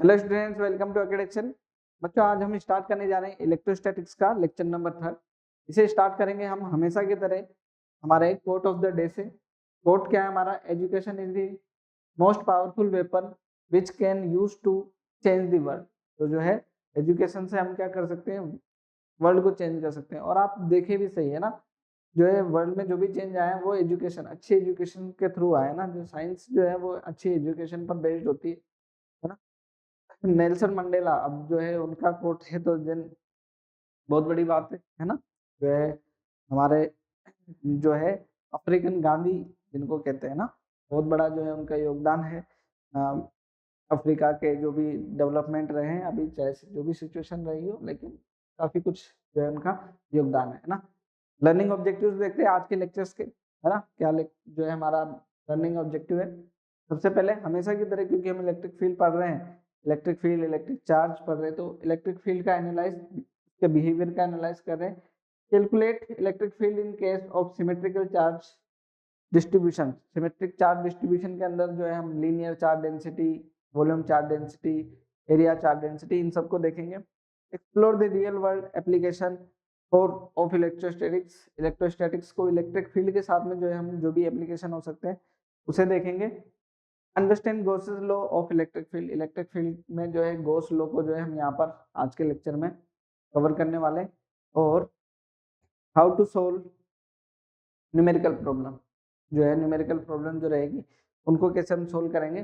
Hello students, welcome to Akadection. बच्चों, आज हम स्टार्ट करने जा रहे हैं इलेक्ट्रोस्टैटिक्स का लेक्चर नंबर 3। इसे स्टार्ट करेंगे हम हमेशा की तरह हमारे कोट ऑफ द डे से। कोट क्या है हमारा? Education is the most powerful weapon which can use to change the world. तो जो है एजुकेशन से हम क्या कर सकते हैं? वर्ल्ड को चेंज कर सकते हैं। और आप देखे भी सही है ना, जो है वर्ल्ड में जो भी चेंज आया है वो एजुकेशन, अच्छी एजुकेशन के थ्रू आया है ना। जो साइंस जो है वो अच्छी एजुकेशन पर बेस्ड होती है ना। नेल्सन मंडेला अब जो है उनका कोट है तो जन बहुत बड़ी बात है ना। जो है हमारे जो है अफ्रीकन गांधी जिनको कहते हैं ना, बहुत बड़ा जो है उनका योगदान है अफ्रीका के जो भी डेवलपमेंट रहे हैं अभी, चाहे जो भी सिचुएशन रही हो, लेकिन काफी कुछ जो है उनका योगदान है ना। लर्निंग ऑब्जेक्टिव्स देखते हैं आज के लेक्चर्स के, है ना। क्या जो है हमारा लर्निंग ऑब्जेक्टिव है? सबसे पहले हमेशा की तरह, क्योंकि हम इलेक्ट्रिक फील्ड पढ़ रहे हैं, इलेक्ट्रिक फील्ड इलेक्ट्रिक चार्ज पढ़ रहे हैं, तो इलेक्ट्रिक फील्ड का एनालाइज के बिहेवियर का एनालाइज कर रहे हैं। Calculate electric field in case of symmetrical charge distribution. Symmetric charge distribution के अंदर जो है हम linear charge density, volume charge density, area charge density, इन सबको देखेंगे। Explore the real world application for of electrostatics. Electrostatics को इलेक्ट्रिक फील्ड के साथ में जो है हम जो भी एप्लीकेशन हो सकते हैं उसे देखेंगे। Understand Gauss's law of electric field. Electric field में जो है गॉस लॉ को जो है हम यहाँ पर आज के लेक्चर में कवर करने वाले हैं। और how to solve numerical problem, जो है न्यूमेरिकल प्रॉब्लम जो रहेगी उनको कैसे हम सोल्व करेंगे,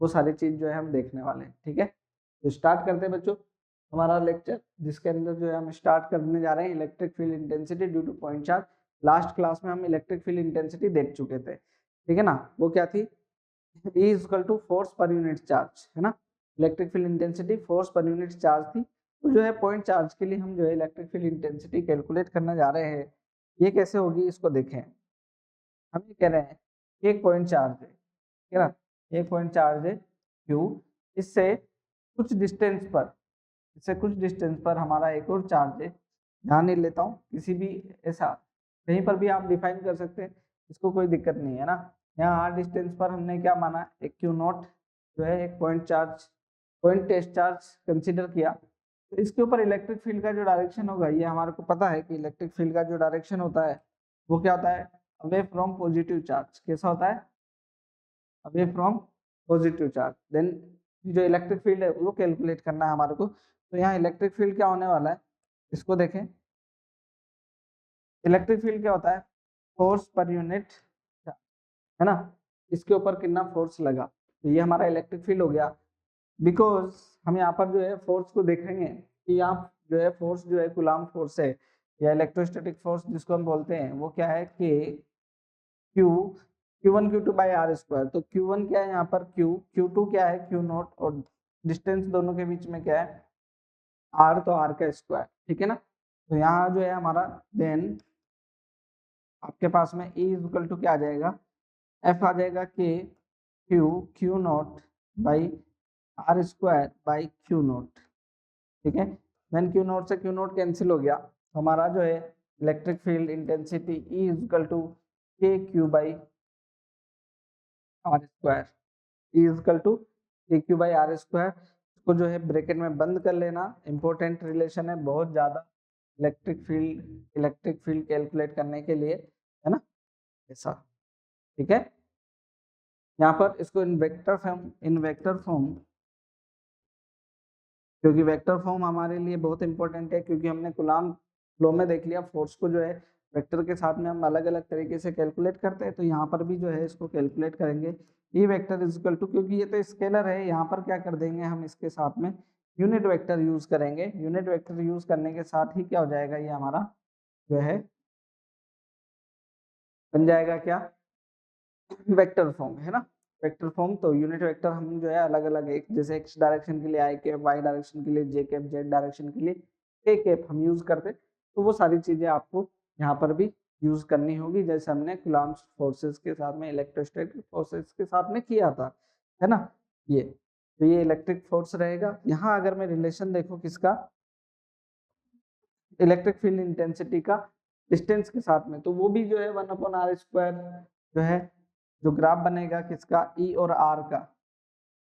वो सारी चीज जो है हम देखने वाले हैं। ठीक है, तो स्टार्ट करते हैं बच्चों हमारा लेक्चर, जिसके अंदर जो है हम स्टार्ट करने जा रहे हैं electric field intensity due two point charge. Last class में हम इलेक्ट्रिक फील्ड इंटेंसिटी देख चुके थे, ठीक है ना। वो क्या थी? E is equal to force per unit charge, है ना। Electric field intensity force per unit charge थी। तो जो है पॉइंट चार्ज के लिए हम जो है इलेक्ट्रिक फील्ड इंटेंसिटी कैलकुलेट करने जा रहे हैं। ये कैसे होगी इसको देखें। हम ये कह रहे हैं एक पॉइंट चार्ज है, ठीक है ना, एक पॉइंट चार्ज है क्यू। इससे कुछ डिस्टेंस पर, इससे कुछ डिस्टेंस पर हमारा एक और चार्ज है। ध्यान नहीं लेता हूँ, किसी भी ऐसा कहीं पर भी आप डिफाइन कर सकते हैं, इसको कोई दिक्कत नहीं है ना। यहाँ आर डिस्टेंस पर हमने क्या माना, एक क्यू नॉट जो है एक point charge, point test charge consider किया। तो इसके ऊपर इलेक्ट्रिक फील्ड का जो डायरेक्शन होगा, ये हमारे को पता है कि इलेक्ट्रिक फील्ड का जो डायरेक्शन होता है वो क्या होता है? Away from positive charge. कैसा होता है? Away from positive charge. Then जो इलेक्ट्रिक फील्ड है वो कैलकुलेट करना है हमारे को। तो यहाँ इलेक्ट्रिक फील्ड क्या होने वाला है, इसको देखें। इलेक्ट्रिक फील्ड क्या होता है? फोर्स पर यूनिट, है ना। इसके ऊपर कितना फोर्स लगा, तो ये हमारा इलेक्ट्रिक फील्ड हो गया। बिकॉज हम यहाँ पर जो है फोर्स को देखेंगे कि यहाँ जो है फोर्स जो है कूलम्ब फोर्स है, या इलेक्ट्रोस्टैटिक फोर्स जिसको हम बोलते हैं, वो क्या है कि Q Q1 Q2 by are square. तो Q1 क्या है यहाँ पर Q, Q2 क्या है Q नॉट, और डिस्टेंस दोनों के बीच में क्या है? R, तो R का स्क्वायर, ठीक है ना। तो यहाँ जो है हमारा देन आपके पास में E इज इक्वल टू क्या आ जाएगा? F आ जाएगा कि Q naught by R square by Q naught, ठीक है। देन Q नॉट से Q नॉट कैंसिल हो गया, तो हमारा जो है electric field intensity E is equal to के Q by are square, equal to के क्यू बाई आर स्क्वायर। इसको जो है ब्रैकेट में बंद कर लेना, इंपॉर्टेंट रिलेशन है बहुत ज्यादा इलेक्ट्रिक फील्ड कैलकुलेट करने के लिए, है ना, ऐसा, ठीक है। यहाँ पर इसको इन वेक्टर फॉर्म, क्योंकि वेक्टर फॉर्म हमारे लिए बहुत इंपॉर्टेंट है, क्योंकि हमने कूलम्ब लॉ में देख लिया फोर्स को जो है वेक्टर के साथ में हम अलग अलग तरीके से कैलकुलेट करते हैं। तो यहाँ पर भी जो है इसको कैलकुलेट करेंगे। E vector is equal to, क्योंकि ये तो स्केलर है, यहाँ पर क्या कर देंगे हम, इसके साथ में यूनिट वेक्टर यूज करेंगे। यूनिट वेक्टर यूज करने के साथ ही क्या हो जाएगा, ये हमारा जो है बन जाएगा क्या? वेक्टर फॉर्म, है ना। वेक्टर फॉर्म, तो यूनिट वेक्टर हम जो है अलग अलग, एक जैसे एक्स डायरेक्शन के लिए आई कैप, वाई डायरेक्शन के लिए जे कैप, जेड डायरेक्शन के लिए के कैप हम यूज करते, तो वो सारी चीजें आपको यहाँ पर भी यूज करनी होगी, जैसे हमने कूलम्ब फोर्सेस के साथ में, इलेक्ट्रोस्टैटिक फोर्सेस के साथ में किया था, है ना। ये तो ये इलेक्ट्रिक फोर्स रहेगा। यहाँ अगर मैं रिलेशन देखो किसका, इलेक्ट्रिक फील्ड इंटेंसिटी का डिस्टेंस के साथ में, तो वो भी जो है 1/r स्क्वायर जो है, जो ग्राफ बनेगा किसका, ई और आर का,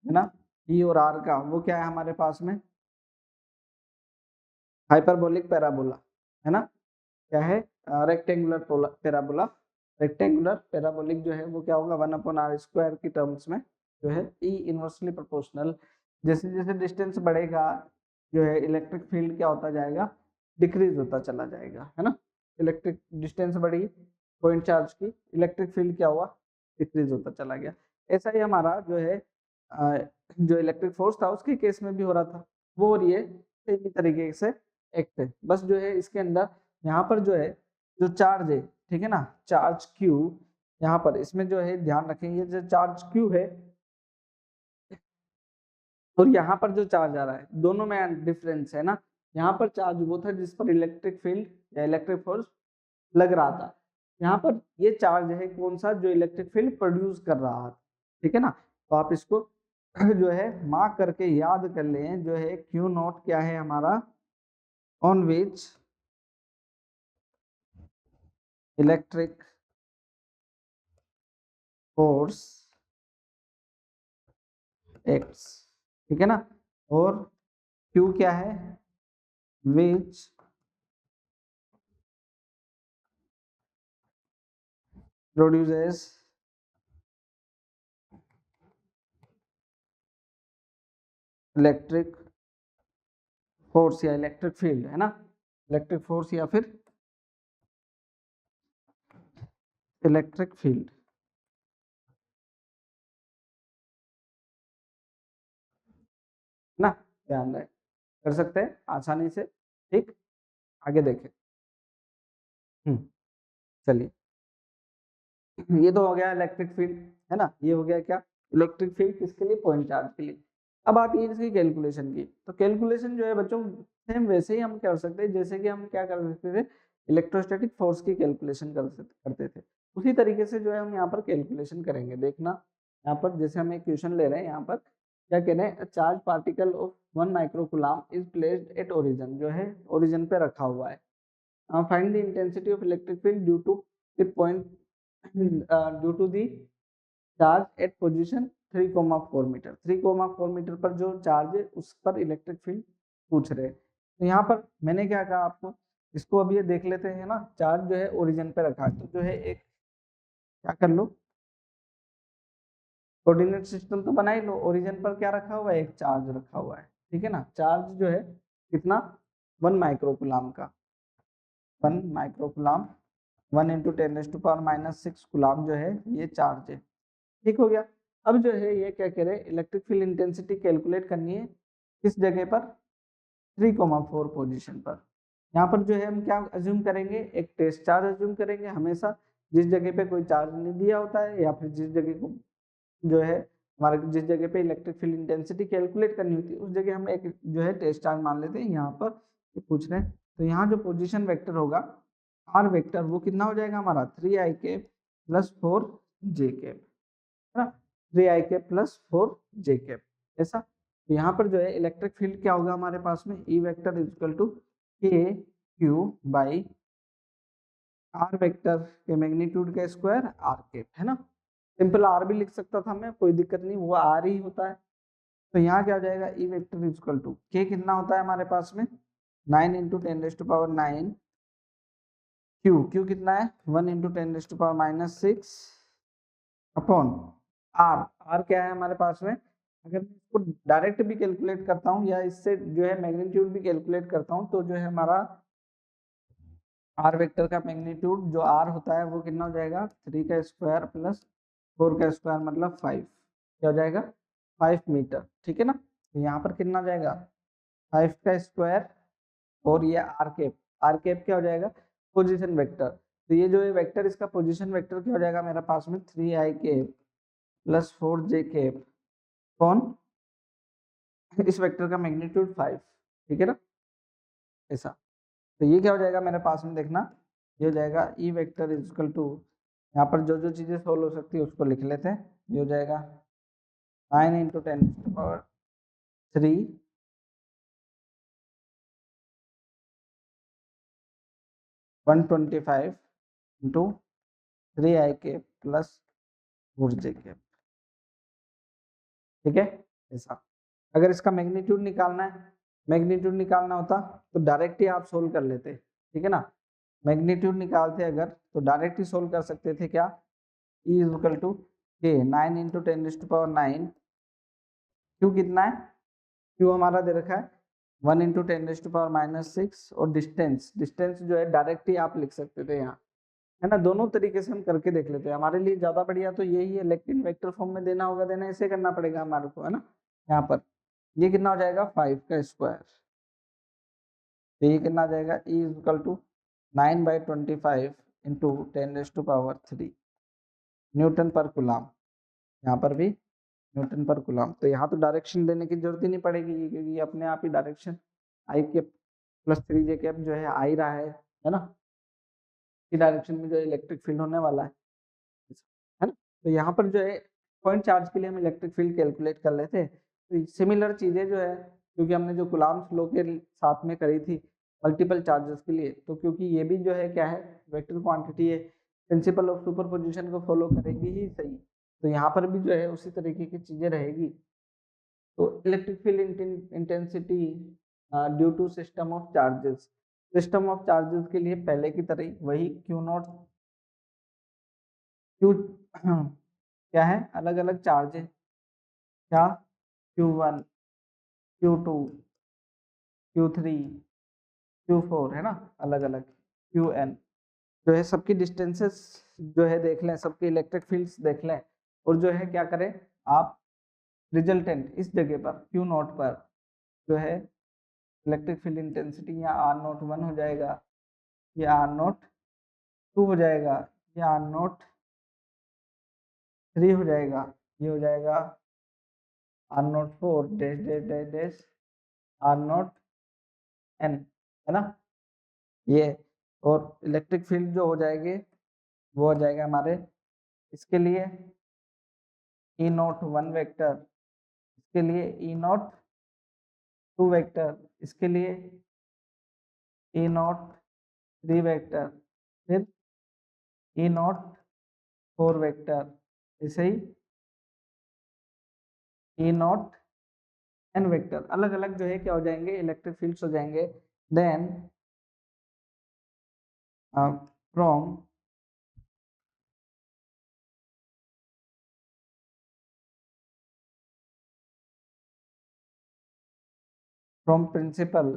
है ना। ई और आर का, वो क्या है हमारे पास में, हाइपरबोलिक पैराबोला, है ना, क्या है, रेक्टेंगुलर पैराबोला। रेक्टेंगुलर पैराबोलिक जो है वो क्या होगा, 1/r² की टर्म्स में जो है ई इनवर्सली प्रोपोर्शनल, जैसे जैसे डिस्टेंस बढ़ेगा जो है इलेक्ट्रिक फील्ड क्या होता जाएगा, डिक्रीज होता चला जाएगा, है ना। इलेक्ट्रिक डिस्टेंस बढ़ी पॉइंट चार्ज की, इलेक्ट्रिक फील्ड क्या हुआ, डिक्रीज होता चला गया। ऐसा ही हमारा जो है जो इलेक्ट्रिक फोर्स था उसके केस में भी हो रहा था, वो और ये सेम ही तरीके से एक्ट है। बस जो है इसके अंदर यहाँ पर जो है जो चार्ज है, ठीक है ना, चार्ज क्यू, यहाँ पर इसमें जो है ध्यान रखेंगे जो चार्ज क्यू है और यहाँ पर जो चार्ज आ रहा है, दोनों में डिफरेंस है ना। यहाँ पर चार्ज वो था जिस पर इलेक्ट्रिक फील्ड या इलेक्ट्रिक फोर्स लग रहा था, यहाँ पर ये चार्ज है कौन सा, जो इलेक्ट्रिक फील्ड प्रोड्यूस कर रहा है, ठीक है ना। तो आप इसको जो है मार्क करके याद कर लें, जो है क्यू नॉट क्या है हमारा, on which electric force x, ठीक है ना, और क्यू क्या है, विच प्रोड्यूसेस इलेक्ट्रिक फोर्स या इलेक्ट्रिक फील्ड, है ना, इलेक्ट्रिक फोर्स या फिर इलेक्ट्रिक फील्ड ना, ध्यान रहे, कर सकते हैं आसानी से, ठीक। आगे देखें, चलिए, ये तो हो गया इलेक्ट्रिक फील्ड, है ना, ये हो गया क्या, इलेक्ट्रिक फील्ड किसके लिए, पॉइंट चार्ज के लिए। अब आती है इसकी कैलकुलेशन की, तो कैलकुलेशन जो है बच्चों सेम वैसे ही हम कर सकते हैं जैसे कि हम क्या कर सकते थे, इलेक्ट्रोस्टैटिक फोर्स की कैलकुलेशन करते थे, उसी तरीके से जो है हम यहाँ पर कैलकुलेशन करेंगे। देखना यहाँ पर जैसे हम एक क्वेश्चन ले रहे हैं, यहाँ पर क्या कह रहे हैं, charge particle of 1 microcoulomb is placed at origin, जो है ओरिजिन पे रखा हुआ है। Find the intensity of electric field due to the point due to the charge at position 3,4 metre, 3,4 metre पर जो चार्ज है उस पर इलेक्ट्रिक फील्ड पूछ रहे हैं। तो यहाँ पर मैंने क्या कहा आपको, इसको अभी ये देख लेते हैं ना, चार्ज जो है ओरिजिन पे रखा है, तो जो है एक क्या कर लो, कोऑर्डिनेट सिस्टम तो बना ही लो, ओरिजिन पर क्या रखा हुआ है, एक चार्ज रखा हुआ है, ठीक है ना। चार्ज जो है कितना, 1 माइक्रोकूलम का, 1 माइक्रोकूलम, 1 × 10⁻⁶ कूलम जो है ये चार्ज है, ठीक हो गया। अब जो है ये क्या कह रहे हैं, इलेक्ट्रिक फील्ड इंटेंसिटी कैलकुलेट करनी है किस जगह पर, 3,4 पोजीशन पर। यहाँ पर जो है हम क्या अज्यूम करेंगे, एक टेस्ट चार्ज अज्यूम करेंगे हमेशा, जिस जगह पे कोई चार्ज नहीं दिया होता है या फिर जिस जगह को जो है हमारे जिस जगह पे इलेक्ट्रिक फील्ड इंटेंसिटी कैलकुलेट करनी होती है उस जगह हम एक जो है टेस्ट चार्ज मान लेते हैं। यहाँ पर ये पूछ रहे हैं, तो यहाँ जो पोजीशन वेक्टर होगा आर वेक्टर, वो कितना हो जाएगा हमारा, 3i + 4j, है ना, 3i + 4j, ऐसा। तो यहाँ पर जो है इलेक्ट्रिक फील्ड क्या होगा हमारे पास में, E vector is equal to के क्यू बाई आर वेक्टर के मैग्नीट्यूड का स्क्वायर आर कैप, है ना। सिंपल आर भी लिख सकता था मैं, कोई दिक्कत नहीं, वो आर ही होता है। तो यहाँ क्या हो जाएगा, E vector is equal to k कितना होता है हमारे पास में, 9 × 10⁻⁹, क्यू कितना है, 1 × 10⁻⁻6 अपॉन आर, आर क्या है हमारे पास में, अगर मैं इसको डायरेक्ट भी कैलकुलेट करता हूँ या इससे जो है मैग्नीट्यूड भी कैलकुलेट करता हूँ, तो जो है हमारा आर वेक्टर का मैग्नीट्यूड जो आर होता है वो कितना हो जाएगा, 3 का स्क्वायर + 4 का स्क्वायर मतलब 5, क्या हो जाएगा, 5 मीटर, ठीक है ना। तो यहाँ पर कितना जाएगा, 5 का स्क्वायर और ये आर कैप क्या हो जाएगा, पोजीशन वेक्टर। तो ये जो है वेक्टर, इसका पोजीशन वेक्टर क्या हो जाएगा मेरे पास में, 3i + 4j, कौन, इस वेक्टर का मैग्नीट्यूड 5, ठीक है ना, ऐसा। तो ये क्या हो जाएगा मेरे पास में, देखना ये हो जाएगा E vector is equal to, यहाँ पर जो जो चीजें सोल्व हो सकती है उसको लिख लेते हैं। ये हो जाएगा 9 × 10⁻³ 125 × 3i + 4j, ठीक है, ऐसा। अगर इसका मैग्नीट्यूड निकालना होता तो डायरेक्ट ही आप सोल्व कर लेते, ठीक है ना। मैग्नीट्यूड निकालते अगर तो डायरेक्ट ही सोल्व कर सकते थे। क्या E इज इक्वल टू के 9 इंटू 10⁻9। क्यू कितना है, क्यू हमारा दे रखा है 1 इंटू 10⁻⁻6 और डिस्टेंस जो है डायरेक्ट ही आप लिख सकते थे यहाँ, है ना। दोनों तरीके से हम करके देख लेते हैं, हमारे लिए ज्यादा बढ़िया तो यही है, लेकिन वेक्टर फॉर्म में देना होगा, देना ऐसे करना पड़ेगा हमारे को, है ना। यहाँ पर ये कितना हो जाएगा 5 का स्क्वायर, तो ये कितना आ जाएगा E is equal to 9/25 into 10⁻³ newton per coulomb. यहाँ पर भी न्यूटन पर कूलम, तो यहाँ तो डायरेक्शन देने की जरूरत ही नहीं पड़ेगी क्योंकि ये अपने आप ही डायरेक्शन आई के प्लस 3j कैप जो है आ ही रहा है ना। इस डायरेक्शन में जो इलेक्ट्रिक फील्ड होने वाला है ना। तो यहाँ पर जो है पॉइंट चार्ज के लिए हम इलेक्ट्रिक फील्ड कैलकुलेट कर लेते हैं। तो सिमिलर चीजें जो है, क्योंकि हमने जो कूलम्ब्स लॉ के साथ में करी थी मल्टीपल चार्जेस के लिए, तो क्योंकि ये भी जो है क्या है वेक्टर क्वांटिटी है, प्रिंसिपल ऑफ सुपरपोजिशन को फॉलो करेगी ही सही, तो यहाँ पर भी जो है उसी तरीके की चीजें रहेगी। तो electric field intensity due to system of charges के लिए पहले की तरह वही क्यू क्या है, अलग अलग चार्ज है, क्या Q1 Q2 Q3 Q4 है ना, अलग अलग Qn जो है सबकी डिस्टेंसेस जो है देख लें, सबके इलेक्ट्रिक फील्ड्स देख लें, और जो है क्या करें आप रिजल्टेंट इस जगह पर Q0 पर जो है इलेक्ट्रिक फील्ड इंटेंसिटी यहाँ R01 हो जाएगा, ये R02 हो जाएगा, ये R03 हो जाएगा, ये हो जाएगा R04 dash dash dash dash R0n, है ना ये। और इलेक्ट्रिक फील्ड जो हो जाएंगे वो हो जाएगा हमारे इसके लिए E01 वेक्टर, इसके लिए E02 वेक्टर, इसके लिए E03 वेक्टर, फिर E04 वेक्टर, ऐसे ही E0n वेक्टर, अलग अलग जो है क्या हो जाएंगे इलेक्ट्रिक फील्ड्स हो जाएंगे। Then from principle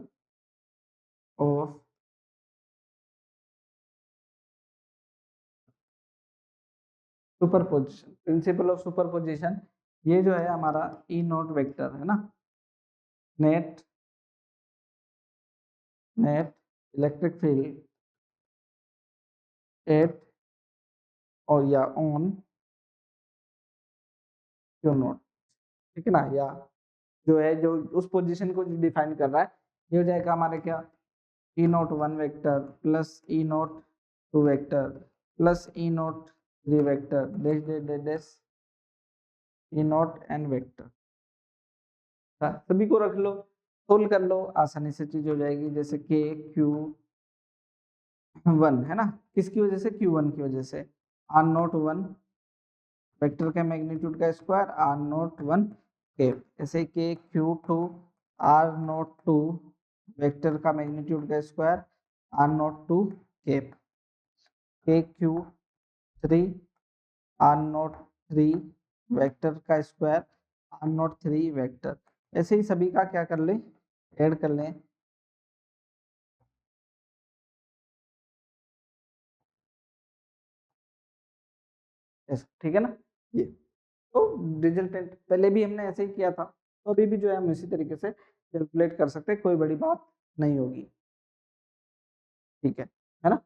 of superposition, ये जो है हमारा E0 वेक्टर है ना, नेट इलेक्ट्रिक फील्ड एट और या ऑन Q0, ठीक है ना, या जो है जो उस पोजीशन को डिफाइन कर रहा है, ये हो जाएगा हमारे क्या E01 vector plus E02 vector plus E03 vector dash dash dash dash E0n vector. सभी को रख लो, सोल्व कर लो, आसानी से चीज हो जाएगी। जैसे के Q1 है ना, किसकी वजह से Q1 की वजह से R01 वेक्टर के मैग्नीट्यूड का स्क्वायर R01 केप, ऐसे के Q2 R02 वेक्टर का मैग्नीट्यूड का स्क्वायर R02 केप, के Q3 R03 वेक्टर का स्क्वायर R03 वेक्टर, ऐसे ही सभी का क्या कर लें ऐड कर लें। ठीक है ना, ये तो रिजल्टेंट पहले भी हमने ऐसे ही किया था, तो अभी भी जो है हम इसी तरीके से कैलकुलेट कर सकते हैं, कोई बड़ी बात नहीं होगी, ठीक है ना।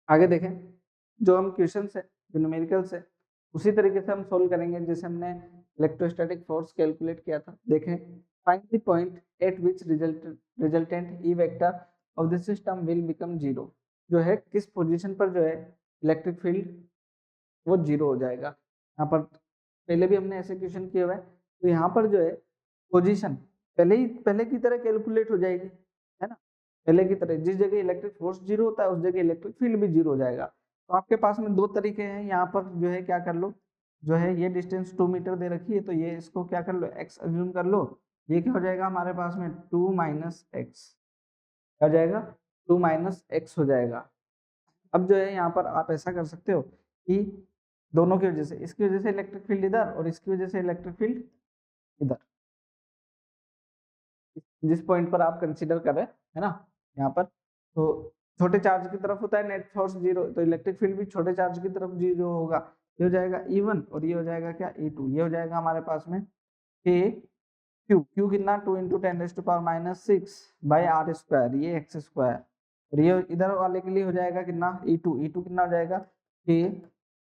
आगे देखें, जो हम क्वेश्चन है जो न्यूमेरिकल्स है उसी तरीके से हम सोल्व करेंगे जैसे हमने इलेक्ट्रोस्टैटिक फोर्स कैलकुलेट किया था। देखें, find the point eight which resultant E vector of the system will become zero, जो है किस पोजीशन पर जो है इलेक्ट्रिक फील्ड वो जीरो हो जाएगा। यहाँ पर पहले भी हमने ऐसे क्वेश्चन किए हुए हैं, तो यहाँ पर जो है पोजीशन पहले की तरह कैलकुलेट हो जाएगी, है ना। पहले की तरह जिस जगह इलेक्ट्रिक फोर्स जीरो होता है उस जगह इलेक्ट्रिक फील्ड भी जीरो हो जाएगा। तो आपके पास में दो तरीके हैं, यहाँ पर जो है क्या कर लो, जो है ये डिस्टेंस 2 मीटर दे रखी है, तो ये इसको क्या कर लो, x अज्यूम कर लो। ये क्या हो जाएगा हमारे पास में 2 माइनस एक्स, क्या हो जाएगा 2 माइनस एक्स हो जाएगा। अब जो है यहाँ पर आप ऐसा कर सकते हो कि दोनों की वजह से, इसकी वजह से इलेक्ट्रिक फील्ड इधर और इसकी वजह से इलेक्ट्रिक फील्ड इधर, जिस पॉइंट पर आप कंसीडर कर रहे हैं, है ना, यहाँ पर। तो छोटे चार्ज की तरफ होता है नेट फोर्स 0, तो इलेक्ट्रिक फील्ड भी छोटे चार्ज की तरफ 0 होगा। ये हो जाएगा E1 और ये हो जाएगा क्या E2। ये हो जाएगा हमारे पास में K क्यू कितना 2 इंटू 10⁻⁻6 बाई आर स्क्वायर, ये एक्स स्क्वायर। और ये इधर वाले के लिए हो जाएगा कितना E2 कितना हो जाएगा K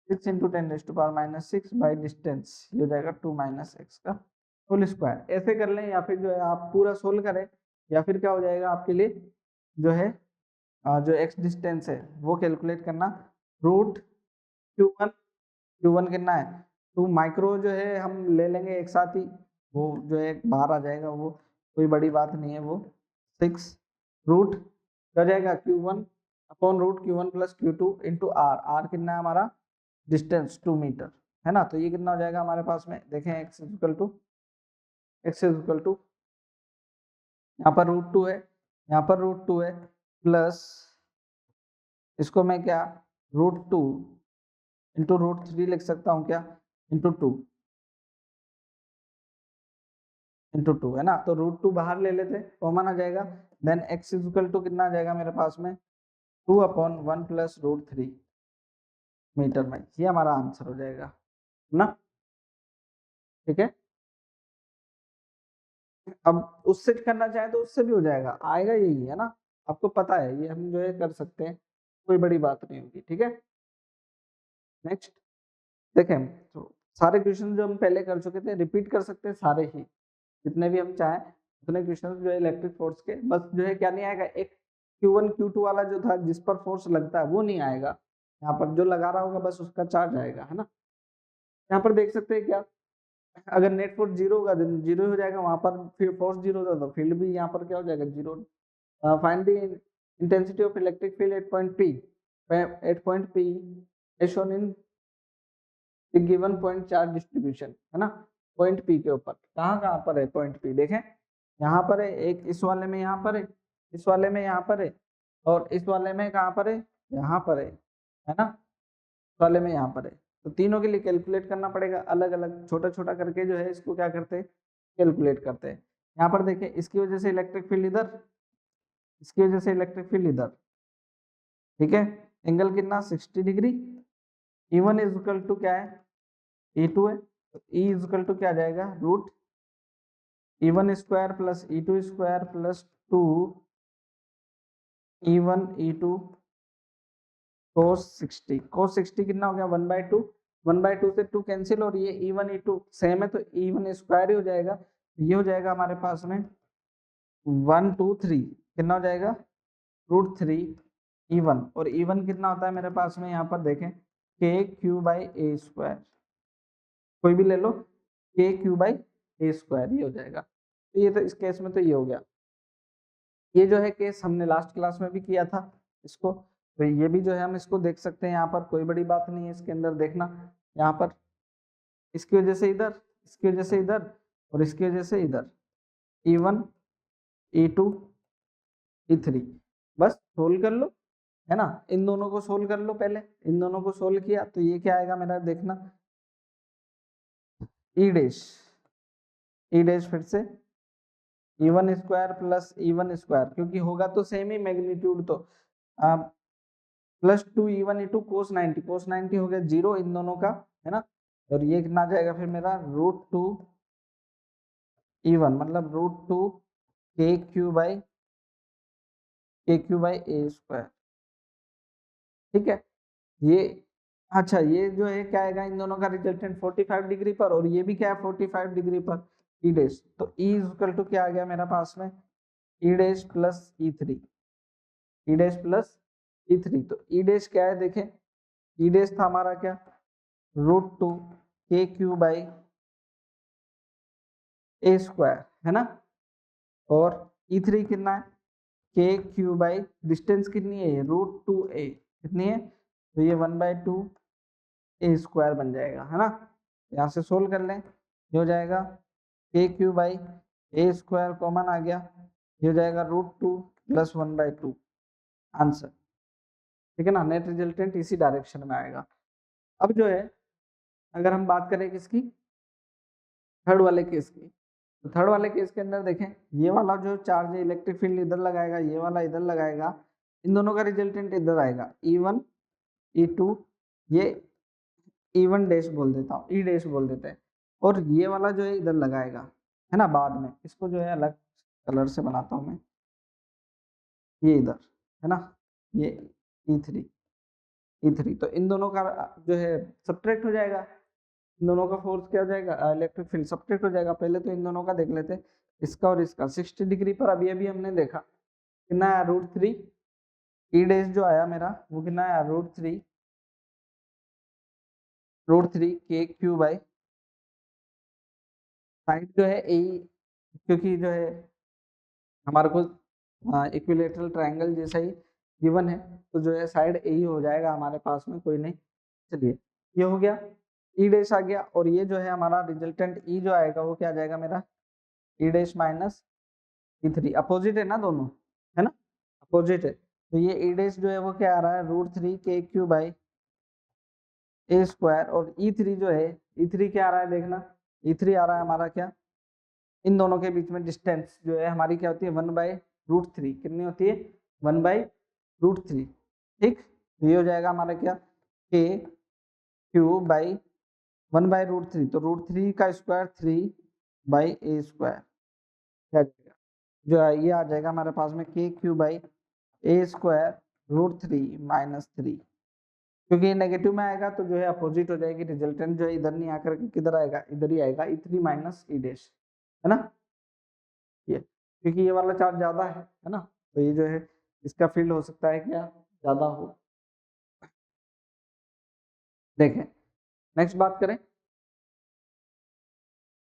6 इंटू 10⁻⁻6 बाई डिस्टेंस, ये हो जाएगा 2 माइनस एक्स का होल स्क्वायर। ऐसे कर लें या फिर जो है आप पूरा सोल्व करें, या फिर क्या हो जाएगा आपके लिए जो है जो एक्स डिस्टेंस है वो कैलकुलेट करना। रूट Q1 कितना है 2 माइक्रो, जो है हम ले लेंगे एक साथ ही, वो जो है बाहर आ जाएगा, वो कोई बड़ी बात नहीं है। वो 6 रूट क्या हो जाएगा Q1 upon root Q1 plus Q2 into r कितना है हमारा डिस्टेंस 2 मीटर, है ना। तो ये कितना हो जाएगा हमारे पास में, देखें x इज इक्वल टू यहाँ पर √2 है, यहाँ पर √2 है, प्लस इसको मैं क्या √2 इंटू √3 लिख सकता हूँ क्या, इंटू 2 है ना। तो √2 बाहर ले लेते, कॉमन आ जाएगा, then x is equal to कितना आ जाएगा मेरे पास में 2 अपॉन 1 प्लस √3 मीटर में। ये हमारा आंसर हो जाएगा ना, ठीक है। अब उससे करना चाहे तो उससे भी हो जाएगा, आएगा यही है ना, आपको पता है, ये हम जो है कर सकते हैं, कोई बड़ी बात नहीं होगी, ठीक है। नेक्स्ट देखें, तो सारे क्वेश्चन जो हम पहले कर चुके थे रिपीट कर सकते हैं सारे ही, जितने भी हम चाहें उतने क्वेश्चन जो है इलेक्ट्रिक फोर्स के। बस जो है क्या नहीं आएगा, एक Q1 Q2 वाला जो था जिस पर फोर्स लगता है वो नहीं आएगा, यहाँ पर जो लगा रहा होगा बस उसका चार्ज आएगा, है ना। यहाँ पर देख सकते हैं क्या, अगर नेट फोर्स 0 होगा देन 0 हो जाएगा, वहां पर फिर फोर्स 0 होता तो फील्ड भी यहाँ पर क्या हो जाएगा 0। Find the intensity of electric field at point P as shown in given point charge distribution, है ना। पॉइंट P के ऊपर कहाँ पर है पॉइंट P, देखें यहाँ पर है, एक इस वाले में यहाँ पर है, इस वाले में यहाँ पर है, और इस वाले में कहाँ पर है, यहाँ पर है ना, इस वाले में यहाँ पर है। तो तीनों के लिए कैलकुलेट करना पड़ेगा, अलग अलग छोटा छोटा करके जो है इसको क्या करते हैं कैलकुलेट करते हैं। यहाँ पर देखें, इसकी वजह से इलेक्ट्रिक फील्ड इधर, इसकी वजह से इलेक्ट्रिक फील्ड इधर, ठीक है। एंगल कितना 60 degree. E1 is equal to क्या है E2 है, तो E इज इक्वल टू क्या आ जाएगा root E1 square plus E2 square plus 2 E1 E2 cos 60 कितना हो गया 1/2, 1/2 से 2 कैंसिल, और ये E1 E2 सेम है तो E1 स्क्वायर ही हो जाएगा। ये हो जाएगा हमारे पास में 1 2 3 कितना हो जाएगा √3 E1, और E1 कितना होता है मेरे पास में यहाँ पर देखें KQ/A स्क्वायर, कोई भी ले लो KQ/A स्क्वायर, ये हो जाएगा। तो ये तो इस केस में तो ये हो गया। ये जो है केस हमने लास्ट क्लास में भी किया था इसको, तो ये भी जो है हम इसको देख सकते हैं, यहाँ पर कोई बड़ी बात नहीं है इसके अंदर। देखना यहाँ पर इसकी वजह से इधर, इसकी वजह से इधर, और इसकी वजह से इधर E1 E2 E3, बस सोल्व कर लो, है ना। इन दोनों को सोल्व कर लो, पहले इन दोनों को सोल्व किया तो ये क्या आएगा मेरा, देखना E डैश फिर से E1 square plus E1 square, क्योंकि होगा तो सेम ही मैग्नीट्यूड, तो प्लस 2 E1 E2 cos 90 हो गया 0 इन दोनों का, है ना। और ये कितना आ जाएगा फिर मेरा √2 E1 मतलब √2 KQ/A स्क्वायर, ठीक है। ये अच्छा, ये जो है क्या आएगा इन दोनों का रिजल्टेंट 45 डिग्री पर, और ये भी क्या है 45 डिग्री पर E डैश, तो E इज इक्वल टू क्या आ गया मेरा पास में E dash plus E3, E dash plus E3। तो E डैश क्या है देखें, E डैश था हमारा क्या √2 KQ/A स्क्वायर, है ना, और E3 कितना है KQ/ डिस्टेंस कितनी है √2A कितनी है, तो ये 1/2 A स्क्वायर बन जाएगा, है ना। यहाँ से सोल्व कर लें, ये हो जाएगा के Q by A square common आ गया, ये हो जाएगा √2 + 1/2 आंसर। ठीक है ना, नेट रिजल्टेंट इसी डायरेक्शन में आएगा। अब जो है अगर हम बात करें किसकी, थर्ड वाले केस की, तो थर्ड वाले केस के अंदर देखें, ये वाला जो चार्ज है इलेक्ट्रिक फील्ड इधर लगाएगा, ये वाला इधर लगाएगा, इन दोनों का रिजल्टेंट इधर आएगा E1 E2, ये E1 डैश बोल देता हूँ, ई डैश बोल देते हैं, और ये वाला जो है इधर लगाएगा, है ना। बाद में इसको जो है अलग कलर से बनाता हूँ मैं, ये इधर है ना, ये E3 तो इन दोनों का जो है सब्ट्रैक्ट हो जाएगा, इन दोनों का फोर्स क्या हो जाएगा, इलेक्ट्रिक फील्ड सब्ट्रैक्ट हो जाएगा। पहले तो इन दोनों का देख लेते हैं, इसका और इसका 60 डिग्री पर अभी अभी हमने देखा कितना आया, √3, ई डैश जो आया मेरा वो कितना आया, √3 के क्यू बाई साइड जो है ए, क्योंकि जो है हमारे को इक्विलेटरल ट्रायंगल जैसा ही गिवन है, तो जो है साइड ए ही हो जाएगा हमारे पास में, कोई नहीं। चलिए ये हो गया, ई डैश आ गया, और ये जो है हमारा रिजल्टेंट ई जो आएगा वो क्या आ जाएगा मेरा, ई डैश माइनस E3, अपोजिट है ना दोनों, है ना, अपोजिट है, तो ये ई डैश जो है वो क्या आ रहा है, √3 के क्यू बाई ए स्क्वायर, और E3 जो है, E3 क्या आ रहा है देखना, E3 आ रहा है हमारा क्या, इन दोनों के बीच में डिस्टेंस जो है हमारी क्या होती है, 1/√3, कितनी होती है, 1/√3। ठीक, तो ये हो जाएगा हमारा क्या, के क्यू बाई 1/√3, तो √3 का स्क्वायर 3/a स्क्वायर, क्या जाएगा, जो है ये आ जाएगा हमारे पास में k Q by A square √3 - 3, क्योंकि ये नेगेटिव में आएगा तो जो है अपोजिट हो जाएगी, रिजल्टेंट जो है इधर नहीं आकर के किधर आएगा, इधर ही आएगा, E3 माइनस ई डैश, है ना, ये क्योंकि ये वाला चार्ज ज्यादा है ना, तो ये जो है इसका फील्ड हो सकता है क्या, ज्यादा हो। देखें नेक्स्ट बात करें,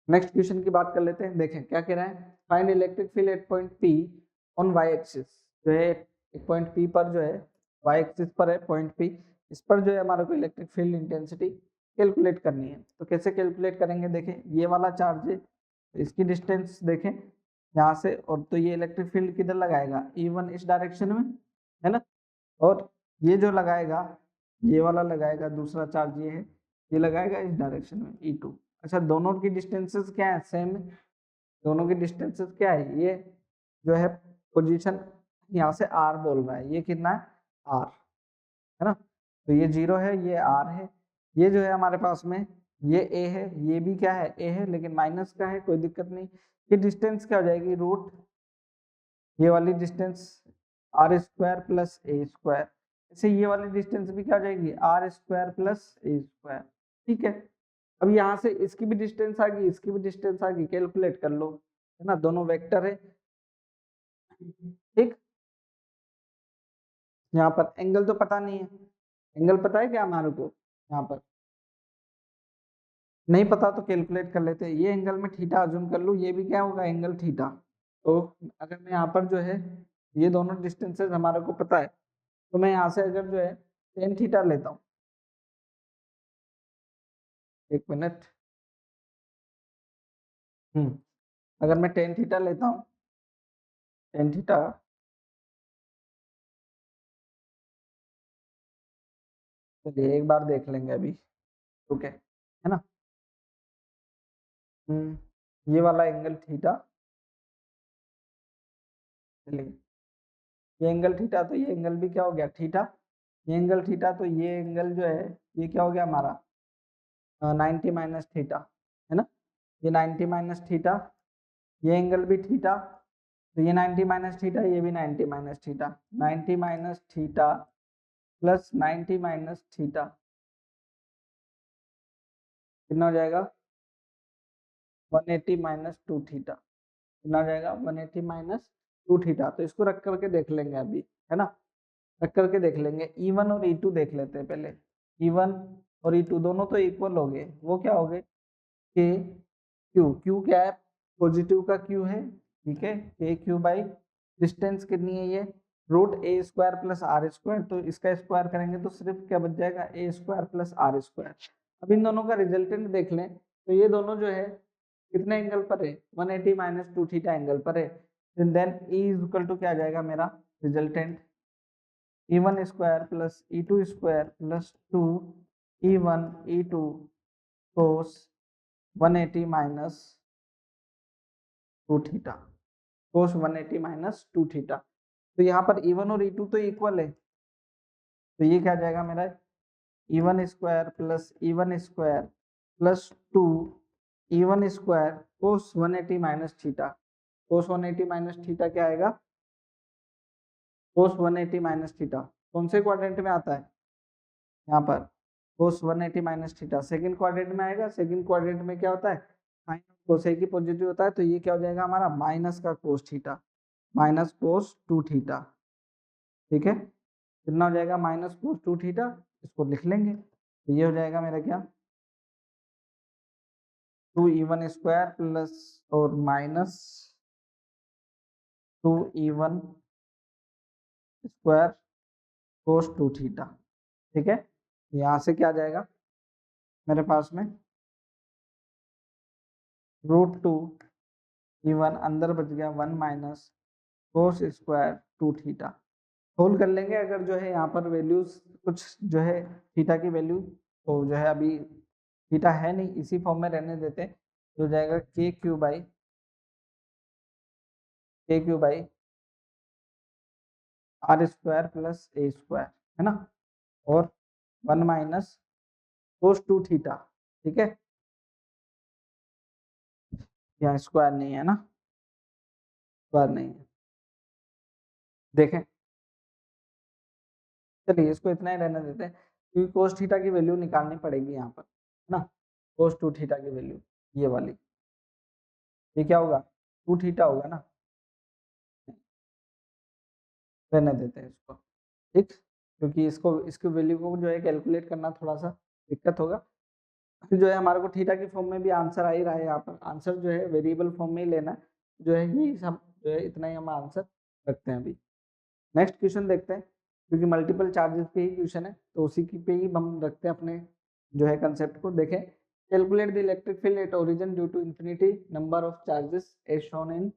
नेक्स्ट क्वेश्चन की बात कर लेते हैं। देखें क्या कह रहा है, find electric field at point P on y axis, जो है एक पॉइंट P पर जो है y एक्सिस पर है पॉइंट P, इस पर जो है हमारे को इलेक्ट्रिक फील्ड इंटेंसिटी कैलकुलेट करनी है। तो कैसे कैलकुलेट करेंगे, देखें ये वाला चार्ज है, इसकी डिस्टेंस देखें यहाँ से, और तो ये इलेक्ट्रिक फील्ड किधर लगाएगा, E1 इस डायरेक्शन में, है ना, और ये जो लगाएगा, ये वाला लगाएगा, दूसरा चार्ज ये है, ये लगाएगा इस डायरेक्शन में E2। अच्छा, दोनों की डिस्टेंसेस क्या है, सेम है, दोनों की डिस्टेंसेस क्या है, ये जो है पोजीशन यहाँ से R बोल रहा है, ये कितना है R, है ना, तो ये 0 है, ये R है, ये जो है हमारे पास में ये A है, ये भी क्या है, A है, लेकिन माइनस का है, कोई दिक्कत नहीं। ये डिस्टेंस क्या हो जाएगी, रूट ये वाली डिस्टेंस R² + A स्क्वायर, ऐसे ये वाली डिस्टेंस भी क्या हो जाएगी, R² + A स्क्वायर। ठीक है, अब यहाँ से इसकी भी डिस्टेंस आ गई, इसकी भी डिस्टेंस आ गई, कैलकुलेट कर लो, है ना, दोनों वेक्टर है। ठीक, यहाँ पर एंगल तो पता नहीं है, एंगल पता है क्या हमारे को, यहाँ पर नहीं पता तो कैलकुलेट कर लेते हैं। ये एंगल में थीटा अज्यूम कर लूँ, ये भी क्या होगा, एंगल थीटा। तो अगर मैं यहाँ पर जो है ये दोनों डिस्टेंसेस हमारे को पता है, तो मैं यहाँ से अगर जो है टेन थीटा लेता हूँ, एक मिनट, अगर मैं टेन थीटा लेता हूँ, टेन थीटा, चलिए एक बार देख लेंगे अभी, ओके, है ना, ये वाला एंगल थीटा, चलिए ये एंगल थीटा, तो ये एंगल भी क्या हो गया, थीटा, ये एंगल थीटा, तो ये एंगल जो है ये क्या हो गया हमारा, 90 माइनस थीटा, है ना, ये 90 माइनस थीटा, ये एंगल भी थीटा, तो ये 90 माइनस थीटा, ये भी 90 minus theta, 90 minus theta plus 90 minus theta कितना हो जाएगा, 180 माइनस 2 थीटा, कितना हो जाएगा, 180 माइनस 2 थीटा। तो इसको रख करके देख लेंगे अभी, है ना, रख करके देख लेंगे। E1 और E2 देख लेते हैं पहले, E1 और E2 दोनों तो इक्वल हो गए, वो क्या हो गए, के क्यू, क्यू क्या है, पॉजिटिव का क्यू है, ठीक है, के क्यू बाई डिस्टेंस कितनी है, ये √A² + R², तो इसका स्क्वायर करेंगे तो सिर्फ क्या बच जाएगा, A² + R²। अब इन दोनों का रिजल्टेंट देख लें तो ये दोनों जो है कितने एंगल पर है, 180 माइनस 2 थीटा एंगल पर है। Then E is equal to क्या आ जाएगा मेरा resultant, E1 square plus E2 square plus 2 E1 E2 cos 180 minus 2 theta, cos 180 minus 2 theta. तो यहाँ पर E1 और E2 तो इक्वल है, तो ये क्या आ जाएगा मेरा E1 square plus E1 square plus 2 E1 square cos 180 minus theta. Cos 180 minus theta क्या आएगा, कोस 180 माइनस थीटा कौन से क्वाड्रेंट में आता है, यहाँ पर कोस 180 माइनस थीटा सेकंड क्वाड्रेंट में आएगा। सेकंड क्वाड्रेंट में क्या होता है, साइन कोस की पॉजिटिव होता है, तो ये क्या हो जाएगा हमारा माइनस का cos theta, minus cos 2 theta. ठीक है, कितना हो जाएगा माइनस कोस 2 थीटा, इसको लिख लेंगे तो ये हो जाएगा मेरा क्या 2E1 स्क्वायर प्लस और माइनस 2E1 स्क्वायर कोस 2 थीटा। ठीक है, यहाँ से क्या आ जाएगा मेरे पास में √2E1 अंदर बच गया 1 minus cos square 2 theta. Whole कर लेंगे अगर जो है यहाँ पर वैल्यूज कुछ जो है थीटा की वैल्यू, तो जो है अभी थीटा है नहीं, इसी फॉर्म में रहने देते, तो हो जाएगा के Q by are square plus a square, है ना, और 1 माइनस कोस 2 थीटा। ठीक है, यहाँ स्क्वायर नहीं है ना, स्क्वायर नहीं है, देखें चलिए इसको इतना ही रहने देते हैं, क्योंकि कोस थीटा की वैल्यू निकालनी पड़ेगी यहाँ पर, है ना, कोस 2 थीटा की वैल्यू ये वाली, ये क्या होगा 2 थीटा होगा ना, रहने देते हैं इसको। ठीक, क्योंकि इसको इसकी वैल्यू को जो है कैलकुलेट करना थोड़ा सा दिक्कत होगा, फिर जो है हमारे को थीटा की फॉर्म में भी आंसर आ ही रहा है, यहाँ पर आंसर जो है वेरिएबल फॉर्म में ही लेना है, जो है यही सब जो है इतना ही हम आंसर रखते हैं। अभी नेक्स्ट क्वेश्चन देखते हैं, क्योंकि मल्टीपल चार्जेस पे ही क्वेश्चन है तो उसी की पे ही हम रखते हैं अपने जो है कंसेप्ट को। देखें, calculate the electric field at origin due to infinity number of charges as shown in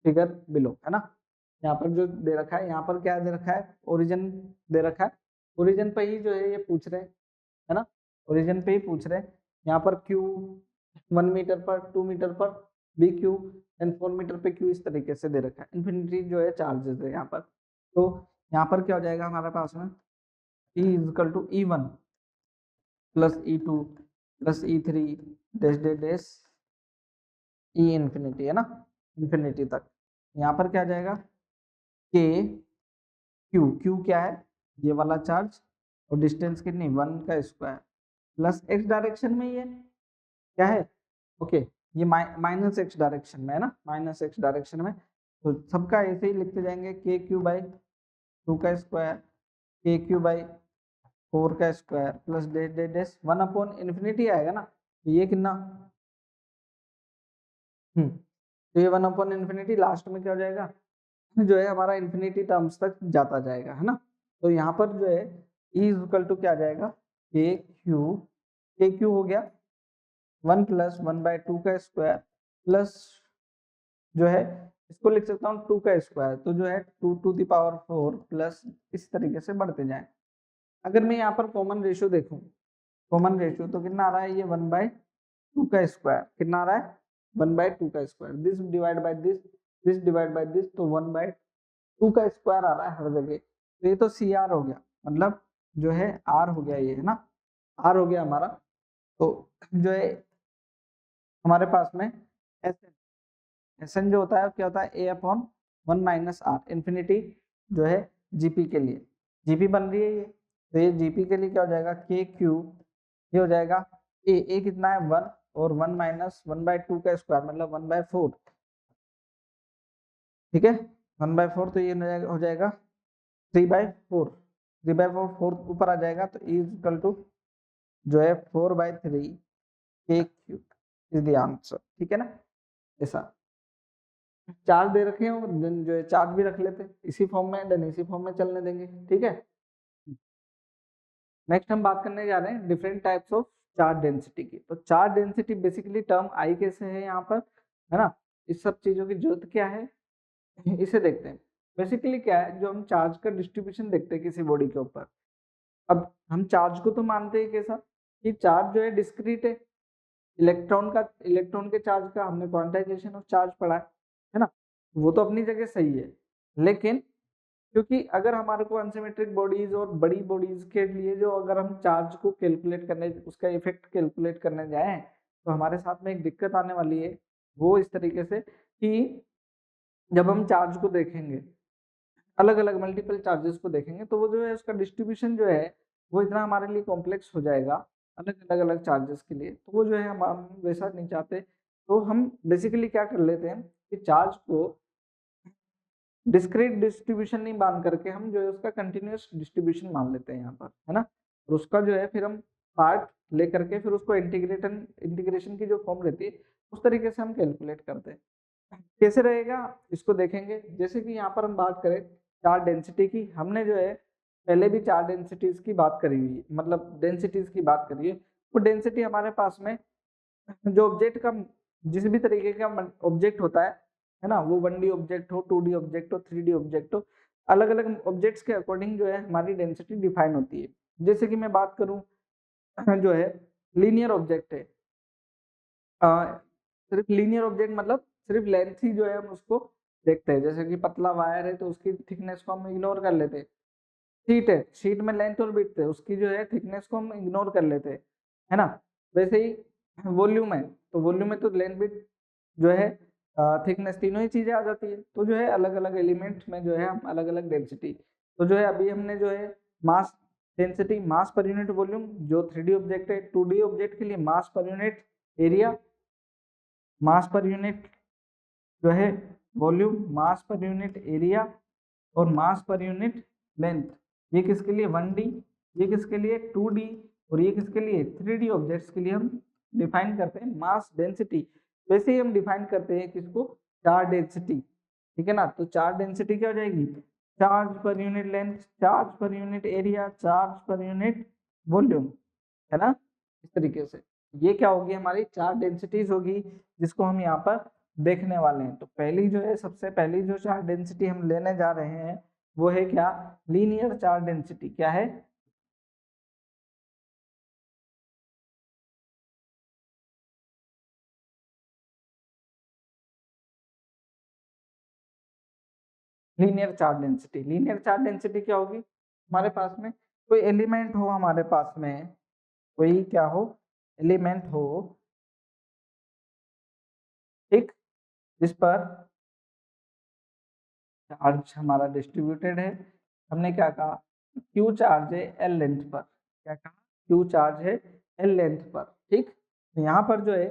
figure below, है ना। यहाँ पर जो दे रखा है, यहाँ पर क्या दे रखा है, ओरिजिन दे रखा है, ओरिजिन पे ही जो है ये पूछ रहे हैं, है ना, ओरिजिन पे ही पूछ रहे हैं। यहाँ पर क्यू 1 मीटर पर, 2 मीटर पर बी क्यू एंड 4 मीटर पे क्यू, इस तरीके से दे रखा है, इन्फिनिटी जो है चार्जेस है यहाँ पर। तो यहाँ पर क्या हो जाएगा हमारे पास में E equal to E1 plus E2 plus E3 dash dash dash E infinity, है ना, इन्फिनिटी तक। यहाँ पर क्या आ जाएगा के क्यू, क्यू क्या है ये वाला चार्ज, और डिस्टेंस कितनी 1 का स्क्वायर प्लस एक्स डायरेक्शन में ये क्या है, ओके ये माइनस एक्स डायरेक्शन में है ना, माइनस एक्स डायरेक्शन में, तो सबका ऐसे ही लिखते जाएंगे के क्यू बाई 2 का स्क्वायर, के क्यू बाई 4 का square plus dash dash dash 1 upon infinity आएगा ना, तो ये कितना तो ये 1 अपॉन इन्फिनिटी लास्ट में क्या हो जाएगा जो है हमारा इन्फिनिटी टर्म्स तक जाता जाएगा, है ना। तो यहाँ पर जो है E इज इक्वल टू क्या आ जाएगा के क्यू हो गया 1 प्लस 1/2 का स्क्वायर प्लस जो है इसको लिख सकता हूँ 2 का स्क्वायर, तो जो है 2 टू द पावर 4 प्लस इस तरीके से बढ़ते जाए। अगर मैं यहाँ पर कॉमन रेशियो देखूँ, कॉमन रेशियो तो कितना आ रहा है, ये 1/2 का स्क्वायर कितना आ रहा है 1/2 का square, this divide by this divide by this, तो 1/2 का स्क्वायर आ रहा है हर जगह, तो ये तो सी आर हो गया, मतलब जो है आर हो गया, ये है ना, आर हो गया हमारा। तो जो है हमारे पास में एस एन जो होता है क्या होता है ए अपॉन 1 माइनस आर, इन्फिनिटी जो है जीपी के लिए, जीपी बन रही है ये, तो ये जीपी के लिए क्या हो जाएगा के क्यू, ये हो जाएगा ए कितना है 1 और 1 माइनस 1/2 का स्क्वायर मतलब 1/4, ठीक है 1/4, तो ये हो जाएगा 3/4, 3/4 4 ऊपर आ जाएगा, तो E इज इक्वल टू जो है 4/3 के क्यू इज द आंसर, ठीक है ना। ऐसा चार्ज दे रखे हो, देन जो है चार्ज भी रख लेते इसी फॉर्म में, देन इसी फॉर्म में चलने देंगे, ठीक है। नेक्स्ट हम बात करने जा रहे हैं different types of charge density की। तो चार्ज डेंसिटी बेसिकली टर्म आई कैसे है यहाँ पर, है ना, इस सब चीजों की जरूरत क्या है इसे देखते हैं। बेसिकली क्या है, जो हम चार्ज का डिस्ट्रीब्यूशन देखते हैं किसी बॉडी के ऊपर। अब हम चार्ज को तो मानते हैं कैसा, कि चार्ज जो है डिस्क्रीट है। इलेक्ट्रॉन के चार्ज का हमने क्वांटाइजेशन ऑफ चार्ज पढ़ा है ना, वो तो अपनी जगह सही है। लेकिन क्योंकि अगर हमारे को अनसिमेट्रिक बॉडीज और बड़ी बॉडीज के लिए जो अगर हम चार्ज को कैलकुलेट करने, उसका इफेक्ट कैलकुलेट करने जाएं, तो हमारे साथ में एक दिक्कत आने वाली है। वो इस तरीके से कि जब हम चार्ज को देखेंगे, अलग अलग मल्टीपल चार्जेस को देखेंगे, तो वो जो है उसका डिस्ट्रीब्यूशन जो है वो इतना हमारे लिए कॉम्प्लेक्स हो जाएगा अलग अलग चार्जेस के लिए। तो वो जो है हम वैसा नहीं चाहते। तो हम बेसिकली क्या कर लेते हैं कि चार्ज को डिस्क्रीट डिस्ट्रीब्यूशन नहीं मान करके हम जो है उसका कंटिन्यूअस डिस्ट्रीब्यूशन मान लेते हैं यहाँ पर, है ना। और उसका जो है फिर हम पार्ट लेकर के फिर उसको इंटीग्रेशन की जो फॉर्म रहती है उस तरीके से हम कैलकुलेट करते हैं। कैसे रहेगा इसको देखेंगे। जैसे कि यहाँ पर हम बात करें चार्ज डेंसिटी की, हमने जो है पहले भी चार्ज डेंसिटीज की बात करी हुई है, मतलब डेंसिटीज की बात करी है। वो डेंसिटी हमारे पास में जो ऑब्जेक्ट का, जिस भी तरीके का ऑब्जेक्ट होता है ना, वो 1D ऑब्जेक्ट हो, 2D ऑब्जेक्ट हो, 3D ऑब्जेक्ट हो, अलग अलग ऑब्जेक्ट्स के अकॉर्डिंग जो है हमारी डेंसिटी डिफाइन होती है। जैसे कि मैं बात करूं जो है लीनियर ऑब्जेक्ट है, सिर्फ लीनियर ऑब्जेक्ट मतलब सिर्फ लेंथ ही जो है हम उसको देखते हैं। जैसे कि पतला वायर है तो उसकी थिकनेस को हम इग्नोर कर लेते हैं। शीट है, शीट में लेंथ और विड्थ है, उसकी जो है थिकनेस को हम इग्नोर कर लेते हैं, है ना। वैसे ही वॉल्यूम है, तो वॉल्यूम में तो लेंथ विड्थ जो है थिकनेस तीनों ही चीजें आ जाती है। तो जो है अलग अलग एलिमेंट में जो है हम अलग अलग डेंसिटी, तो जो है अभी हमने जो है मास डेंसिटी, मास पर यूनिट वॉल्यूम जो 3D ऑब्जेक्ट है, 2D ऑब्जेक्ट के लिए मास पर यूनिट एरिया, मास पर यूनिट जो है वॉल्यूम, मास पर यूनिट एरिया और मास पर यूनिट लेंथ। ये किसके लिए 1D, ये किसके लिए 2D और ये किसके लिए 3D ऑब्जेक्ट्स के लिए हम डिफाइन करते हैं मास डेंसिटी। वैसे ही हम डिफाइन करते हैं किसको, चार्ज डेंसिटी, ठीक है ना। तो चार्ज डेंसिटी क्या हो जाएगी, charge per unit length, charge per unit area, charge per unit volume, है ना। इस तरीके से ये क्या होगी, हमारी चार डेंसिटीज होगी जिसको हम यहाँ पर देखने वाले हैं। तो पहली जो है, सबसे पहली जो चार्ज डेंसिटी हम लेने जा रहे हैं वो है क्या, लीनियर चार्ज डेंसिटी। क्या है, linear charge density. Linear charge density क्या होगी, हमारे पास में कोई एलिमेंट हो, हमारे पास में कोई क्या हो, एलिमेंट हो, ठीक, जिस पर चार्ज हमारा डिस्ट्रीब्यूटेड है। हमने क्या कहा, क्यू चार्ज है एल लेंथ पर। क्या कहा, क्यू चार्ज है एल लेंथ पर, ठीक। तो यहाँ पर जो है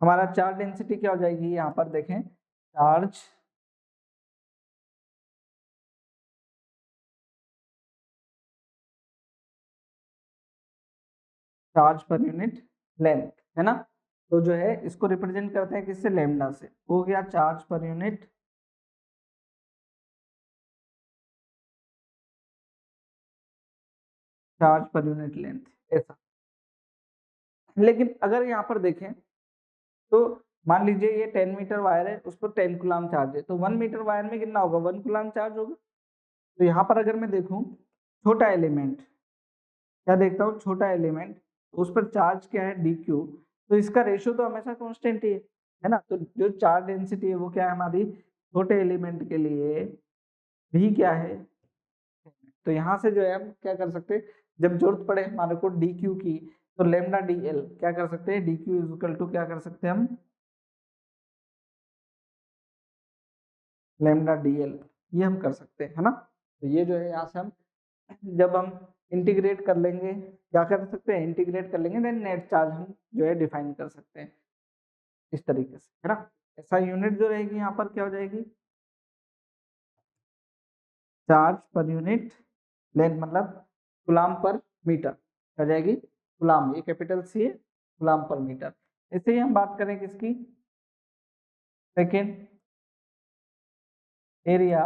हमारा चार्ज डेंसिटी क्या हो जाएगी, यहाँ पर देखें, charge charge per unit length, है ना। तो जो है इसको रिप्रेजेंट करते हैं किससे, लेमडा से। हो गया चार्ज पर unit, charge per unit length, ऐसा। लेकिन अगर यहाँ पर देखें तो मान लीजिए ये 10 मीटर वायर है, उस पर 10 कूलम चार्ज है, तो 1 मीटर वायर में कितना होगा, 1 कूलम चार्ज होगा। तो यहाँ पर अगर मैं देखूं छोटा एलिमेंट, क्या देखता हूँ, छोटा एलिमेंट, तो उस पर चार्ज क्या है, डी क्यू। तो इसका रेशियो तो हमेशा कांस्टेंट ही है ना। तो जो चार्ज डेंसिटी है वो क्या है हमारी, छोटे एलिमेंट के लिए भी क्या है। तो यहाँ से जो है हम क्या कर सकते हैं, जब जरूरत पड़े हमारे को डी क्यू की, तो लेमडा डी एल क्या कर सकते हैं, d q is equal to क्या कर सकते हैं हम, लेमडा डी एल, ये हम कर सकते हैं, है ना। तो ये जो है यहाँ से हम जब हम इंटीग्रेट कर लेंगे, क्या कर सकते हैं, इंटीग्रेट कर लेंगे, देन नेट चार्ज हम जो है डिफाइन कर सकते हैं इस तरीके से, है ना। ऐसा यूनिट जो रहेगी यहाँ पर क्या हो जाएगी, चार्ज पर यूनिट लेंथ, मतलब गुलाम पर मीटर हो जाएगी। गुलाम ये कैपिटल सी है, गुलाम पर मीटर। ऐसे ही हम बात करें किसकी, second, area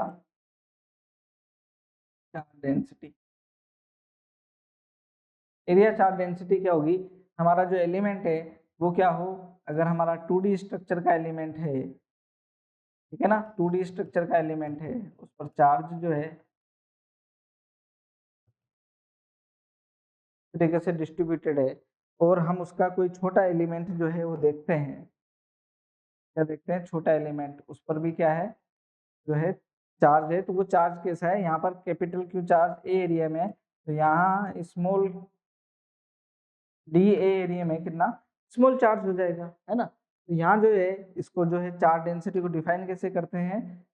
charge density. Area charge density क्या होगी, हमारा जो एलिमेंट है वो क्या हो, अगर हमारा 2D स्ट्रक्चर का एलिमेंट है, ठीक है ना, 2D स्ट्रक्चर का एलिमेंट है, उस पर चार्ज जो है तरीके से डिस्ट्रीब्यूटेड है, और हम उसका कोई छोटा एलिमेंट जो है वो देखते हैं, क्या देखते हैं, छोटा एलिमेंट, उस पर भी क्या है, जो है चार्ज है, तो वो चार्ज कैसा है, यहाँ पर कैपिटल क्यू चार्ज ए एरिया में है, तो यहाँ स्मॉल डी ए एरिया में कितना स्मॉल चार्ज हो जाएगा, है ना। तो यहाँ जो है इसको जो है चार्ज डेंसिटी को डिफाइन कैसे करते हैं,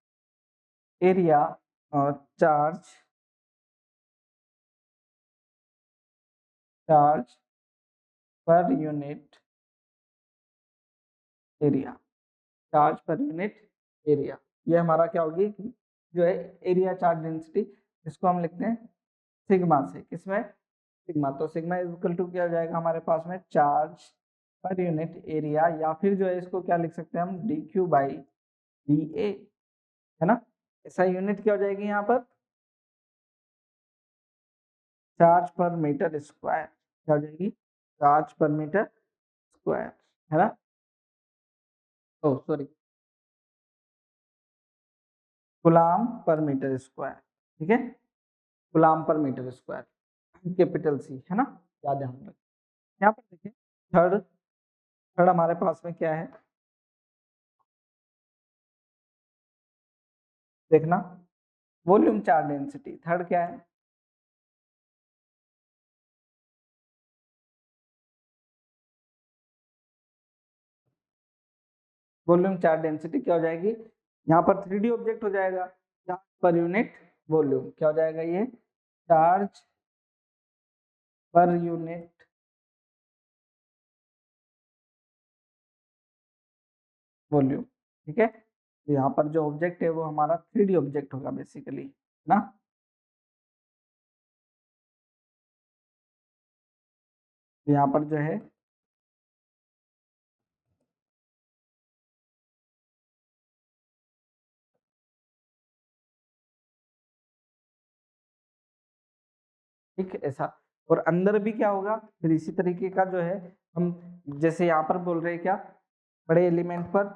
एरिया और charge charge per unit area, charge per unit area, ये हमारा क्या होगी, जो है एरिया चार्ज डेंसिटी, इसको हम लिखते हैं सिग्मा से, किसमें, सिग्मा। तो सिग्मा इज इक्वल टू क्या हो जाएगा हमारे पास में, चार्ज पर यूनिट एरिया, या फिर जो है इसको क्या लिख सकते हैं हम, D q by D A, है ना। ऐसा यूनिट क्या हो जाएगी यहाँ पर, चार्ज पर मीटर स्क्वायर, क्या हो जाएगी, चार्ज पर मीटर स्क्वायर, है ना। ओ सॉरी, कूलाम पर मीटर स्क्वायर, ठीक है, कूलाम पर मीटर स्क्वायर, कैपिटल सी, है ना, याद ध्यान रखें। यहाँ पर देखिए थर्ड थर्ड हमारे पास में क्या है, देखना, वॉल्यूम चार्ज डेंसिटी, थर्ड क्या है, वॉल्यूम चार्ज डेंसिटी क्या हो जाएगी, यहाँ पर 3D ऑब्जेक्ट हो जाएगा, चार्ज पर यूनिट वॉल्यूम, क्या हो जाएगा ये, चार्ज पर यूनिट वॉल्यूम, ठीक है। तो यहाँ पर जो ऑब्जेक्ट है वो हमारा 3D ऑब्जेक्ट होगा बेसिकली, ना। तो यहाँ पर जो है ठीक ऐसा, और अंदर भी क्या होगा, फिर इसी तरीके का जो है, हम जैसे यहाँ पर बोल रहे हैं क्या, बड़े एलिमेंट पर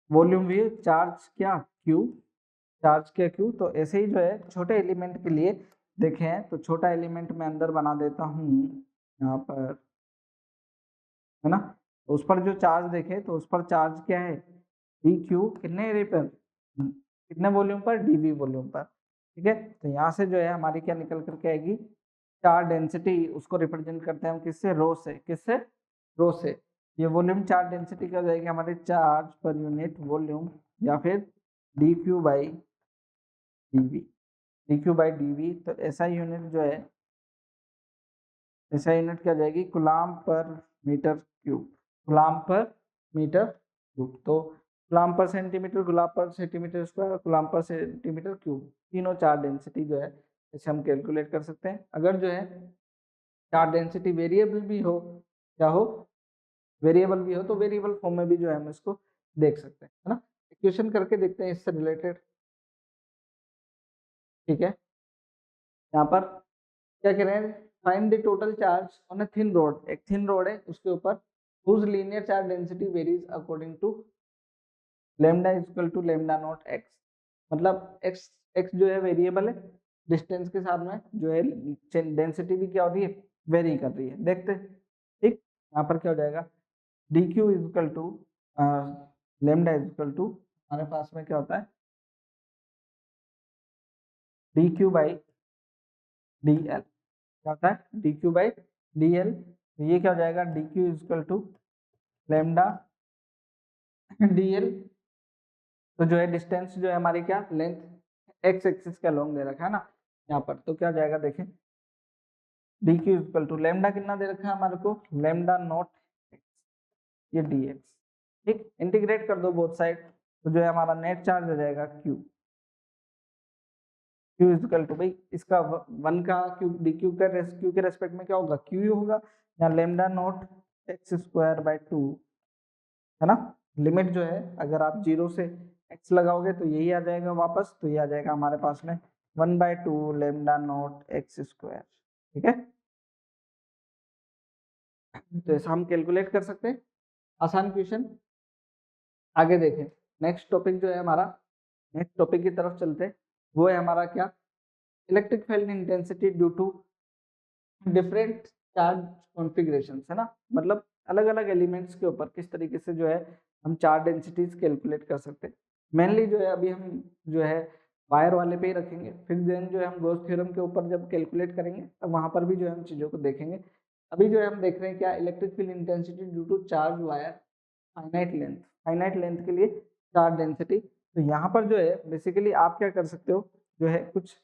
वॉल्यूम भी चार्ज क्या क्यू, चार्ज क्या क्यू, तो ऐसे ही जो है छोटे एलिमेंट के लिए देखें, तो छोटा एलिमेंट मैं अंदर बना देता हूँ यहाँ पर, है ना। तो उस पर जो चार्ज देखे, तो उस पर चार्ज क्या है, डी क्यू, कितने एरिया पर, कितने वॉल्यूम पर, डीवी वॉल्यूम पर, ठीक है। तो यहाँ से जो है हमारी क्या निकल करके आएगी, चार्ज डेंसिटी, उसको रिप्रेजेंट करते हैं हम किससे, रो से, किससे, रो से। ये वॉल्यूम चार्ज डेंसिटी क्या हो जाएगी हमारे, चार्ज पर यूनिट वॉल्यूम, या फिर d q by d v, d q by d v. तो ऐसा यूनिट जो है, ऐसा यूनिट क्या हो जाएगी, कूलाम पर मीटर क्यूब, कूलाम पर मीटर क्यूब। तो कूलाम पर सेंटीमीटर, कूलाम पर सेंटीमीटर स्क्वायर, कूलाम पर सेंटीमीटर क्यूब, तीनों चार्ज डेंसिटी जो है इसे हम कैलकुलेट कर सकते हैं। अगर जो है चार्ज डेंसिटी वेरिएबल भी हो, क्या हो, वेरिएबल भी हो, तो वेरिएबल फॉर्म में भी जो है हम इसको देख सकते हैं, है ना। इक्वेशन करके देखते हैं इससे रिलेटेड, ठीक है। यहाँ पर क्या कह रहे हैं, find the total charge on a thin road, एक थिन रोड है उसके ऊपर, whose linear charge density varies according to lambda is equal to lambda not x, मतलब x जो है वेरिएबल है, डिस्टेंस के साथ में जो है डेंसिटी भी क्या हो रही है, वेरी कर रही है, देखते हैं, ठीक। यहाँ पर क्या हो जाएगा, d q is equal to lambda is equal to, हमारे पास में क्या होता है, d q by d l, क्या होता है, d q by d l. तो ये क्या हो जाएगा, d q is equal to lambda d l. तो जो है डिस्टेंस जो है हमारी क्या, लेंथ एक्स एक्सिस का लॉन्ग दे रखा है ना यहाँ पर, तो क्या हो जाएगा देखें, d q equal to lambda कितना दे रखा है हमारे को, लेमडा नॉट एक्स, ये डी एक्स, ठीक। इंटीग्रेट कर दो बोथ साइड, तो जो है हमारा नेट चार्ज हो जाएगा क्यू, क्यू इक्वल टू भाई इसका वन का क्यू के रेस्पेक्ट में क्या होगा, क्यू होगा, यहाँ lambda naught x square by two, है ना। लिमिट जो है अगर आप 0 से x लगाओगे तो यही आ जाएगा वापस, तो ये आ जाएगा हमारे पास में 1/2 लेमडा नॉट एक्स स्क्वायर, ठीक है। तो ऐसा हम कैलकुलेट कर सकते हैं। आसान क्वेश्चन। आगे देखें, नेक्स्ट टॉपिक जो है हमारा, नेक्स्ट टॉपिक की तरफ चलते हैं। वो है हमारा क्या, electric field intensity due to different charge configurations, है ना। मतलब अलग अलग एलिमेंट्स के ऊपर किस तरीके से जो है हम चार्ज डेंसिटीज कैलकुलेट कर सकते हैं। मेनली जो है अभी हम जो है वायर वाले पे ही रखेंगे, फिर देन जो है हम गॉस थ्योरम के ऊपर जब कैलकुलेट करेंगे तब वहां पर भी जो है हम चीज़ों को देखेंगे। अभी जो है हम देख रहे हैं क्या, electric field intensity due to charge wire finite length के लिए चार्ज डेंसिटी। तो यहाँ पर जो है बेसिकली आप क्या कर सकते हो, जो है कुछ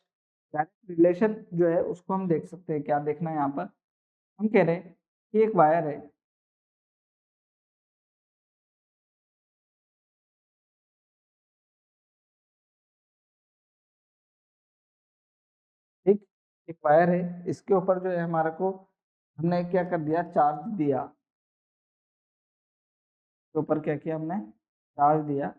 डायरेक्ट रिलेशन जो है उसको हम देख सकते हैं। क्या देखना है यहाँ पर, हम कह रहे हैं कि एक वायर है, ठीक, एक वायर है, इसके ऊपर जो है हमारे को हमने क्या कर दिया, चार्ज दिया, के ऊपर क्या किया हमने, चार्ज दिया।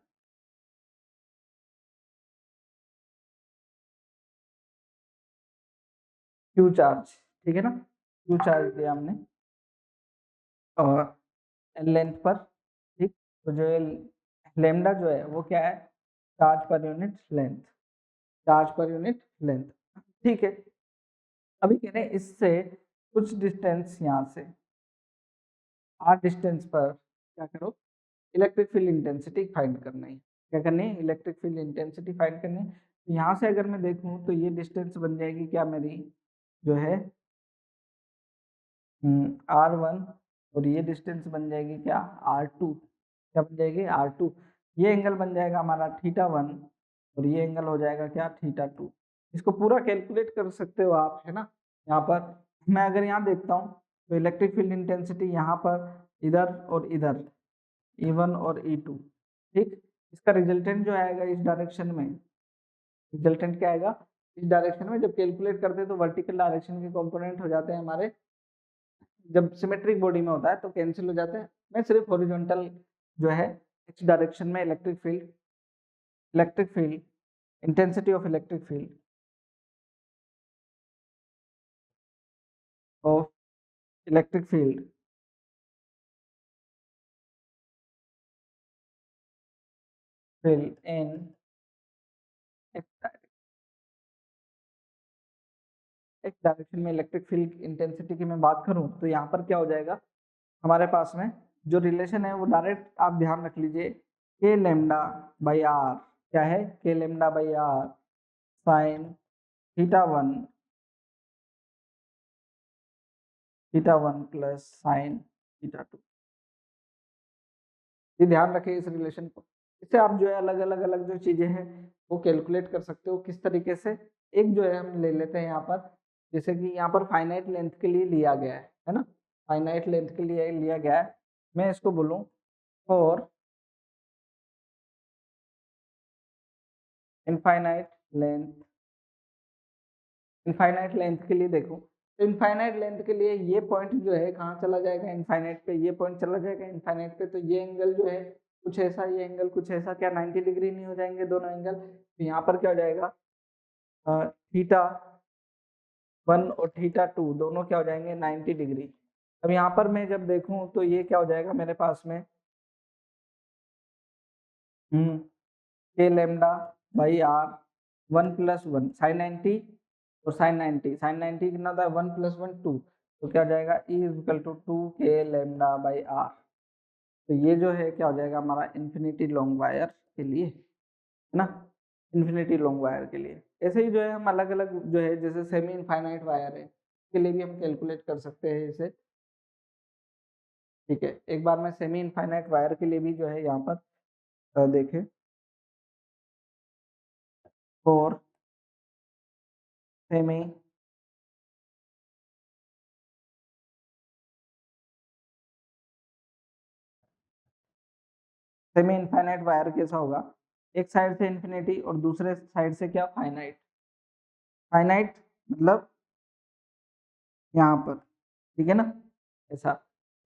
क्यू चार्ज, ठीक है ना, क्यू चार्ज दिया हमने और एल लेंथ पर, ठीक। तो जो लेमडा जो है वो क्या है, charge per unit length, charge per unit length, ठीक है। अभी कह रहे हैं इससे कुछ डिस्टेंस यहाँ से आर डिस्टेंस पर क्या करो, इलेक्ट्रिक फील्ड इंटेंसिटी फाइंड करना है। क्या करनी है, इलेक्ट्रिक फील्ड इंटेंसिटी फाइंड करनी है। तो यहाँ से अगर मैं देखूँ तो ये डिस्टेंस बन जाएगी क्या मेरी, जो है R1, और ये डिस्टेंस बन जाएगी क्या, R2। क्या बन जाएगी, R2। ये एंगल बन जाएगा हमारा θ1 और ये एंगल हो जाएगा क्या, θ2। इसको पूरा कैलकुलेट कर सकते हो आप, है ना। यहाँ पर मैं अगर यहाँ देखता हूँ तो इलेक्ट्रिक फील्ड इंटेंसिटी यहाँ पर इधर और इधर E1 और E2, ठीक। इसका रिजल्टेंट जो आएगा इस डायरेक्शन में, रिजल्टेंट क्या आएगा इस डायरेक्शन में, जब कैलकुलेट करते हैं तो वर्टिकल डायरेक्शन के कंपोनेंट हो जाते हैं हमारे, जब सिमेट्रिक बॉडी में होता है तो कैंसिल हो जाते हैं। मैं सिर्फ हॉरिजॉन्टल जो है इस डायरेक्शन में electric field intensity of electric field इन एक डायरेक्शन में इलेक्ट्रिक फील्ड इंटेंसिटी की मैं बात करूं तो यहाँ पर क्या हो जाएगा, हमारे पास में जो रिलेशन है वो डायरेक्ट आप ध्यान रख लीजिए, के लेमडा बाई आर, क्या है, K lambda by are sine θ1 plus sine θ2। ये ध्यान रखें इस रिलेशन को। इससे आप जो है अलग अलग अलग जो चीजें हैं वो कैलकुलेट कर सकते हो किस तरीके से। एक जो है हम ले लेते हैं यहाँ पर, जैसे कि यहाँ पर फाइनाइट लेंथ के लिए लिया गया है ना, फाइनाइट लेंथ के लिए लिया गया है। मैं इसको बोलूँ और इनफाइनाइट लेंथ, इनफाइनाइट लेंथ के लिए देखो तो इनफाइनाइट लेंथ के लिए ये पॉइंट जो है कहाँ चला जाएगा, इनफाइनाइट पे ये पॉइंट चला जाएगा इनफाइनाइट पे। तो ये एंगल जो है कुछ ऐसा, ये एंगल कुछ ऐसा, क्या 90 डिग्री नहीं हो जाएंगे दोनों एंगल। तो यहाँ पर क्या हो जाएगा, θ1 और θ2 दोनों क्या हो जाएंगे 90 डिग्री। अब यहाँ पर मैं जब देखूं तो ये क्या हो जाएगा मेरे पास में, के लेमडा बाई आर 1+1 साइन 90 और साइन 90 कितना था 1+1 2, तो क्या हो जाएगा E इज इक्वल टू 2 के लेमडा बाई आर। तो ये जो है क्या हो जाएगा हमारा इन्फिनिटी लॉन्ग वायर के लिए, है ना, इन्फिनिटी लॉन्ग वायर के लिए। ऐसे ही जो है हम अलग अलग जो है जैसे सेमी इनफाइनाइट वायर है के लिए भी हम कैलकुलेट कर सकते हैं इसे, ठीक है। एक बार मैं सेमी इनफाइनाइट वायर के लिए भी जो है यहाँ पर देखें, और सेमी सेमी इनफाइनाइट वायर कैसा होगा, एक साइड से इन्फिनिटी और दूसरे साइड से क्या, फाइनाइट। फाइनाइट मतलब यहाँ पर, ठीक है ना, ऐसा।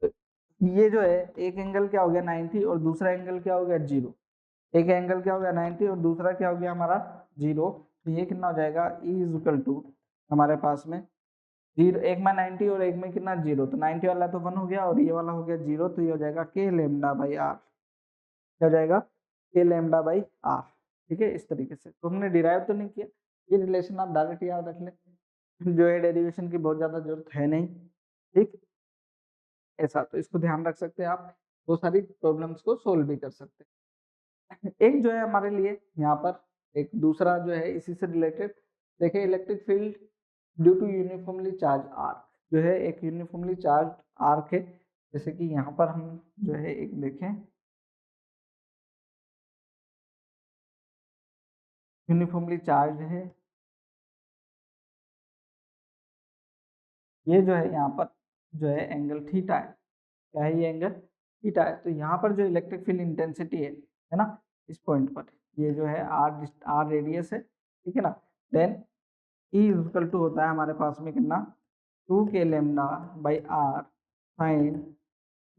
तो ये जो है एक एंगल क्या हो गया 90 और दूसरा एंगल क्या हो गया 0, एक एंगल क्या हो गया 90 और दूसरा क्या हो गया हमारा 0। तो ये कितना हो जाएगा E इज इक्वल टू हमारे पास में जीरो, एक में 90 और एक में कितना 0, तो 90 वाला तो 1 हो गया और ये वाला हो गया 0, तो ये हो जाएगा k लैम्डा बाई आर। क्या हो जाएगा? k lambda by r. ठीक है, इस तरीके से। तो हमने डिराइव तो नहीं किया, ये रिलेशन आप डायरेक्ट याद रख लें, जो है डेरिवेशन की बहुत ज्यादा जरूरत है नहीं। ठीक, ऐसा तो इसको ध्यान रख सकते हैं आप, वो सारी प्रॉब्लम्स को सोल्व भी कर सकते हैं। एक जो है हमारे लिए यहाँ पर एक दूसरा जो है इसी से रिलेटेड, देखिए electric field due to uniformly charge arc, जो है एक यूनिफॉर्मली चार्ज आर्क है। जैसे कि यहाँ पर हम जो है एक देखें, यूनिफॉर्मली चार्ज है, ये जो है यहाँ पर जो है एंगल थीटा है। क्या है ये एंगल? थीटा है। तो यहाँ पर जो इलेक्ट्रिक फील्ड इंटेंसिटी है ना, इस पॉइंट पर ये जो है आर रेडियस है, ठीक है ना। देन ई इक्वल टू होता है हमारे पास में कितना, 2k lambda by are sine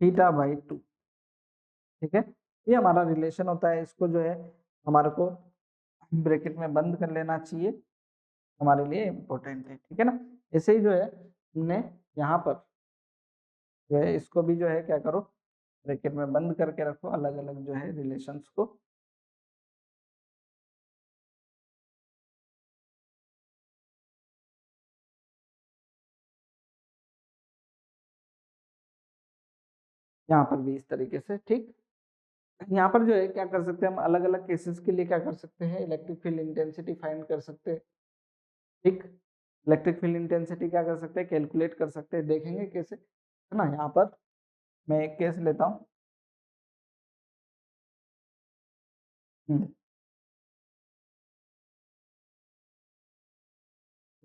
theta by 2। ठीक है, ये हमारा रिलेशन होता है, इसको जो है हमारे को ब्रैकेट में बंद कर लेना चाहिए, हमारे लिए इम्पोर्टेंट है। ठीक है ना, ऐसे ही जो है हमने यहाँ पर जो है इसको भी जो है क्या करो, ब्रैकेट में बंद करके रखो अलग अलग जो है रिलेशंस को। यहाँ पर भी इस तरीके से। ठीक, यहाँ पर जो है क्या कर सकते हैं हम, अलग अलग केसेस के लिए क्या कर सकते हैं, इलेक्ट्रिक फील्ड इंटेंसिटी फाइंड कर सकते हैं। ठीक, इलेक्ट्रिक फील्ड इंटेंसिटी क्या कर सकते हैं, कैलकुलेट कर सकते हैं, देखेंगे कैसे, है ना। यहाँ पर मैं एक केस लेता हूँ।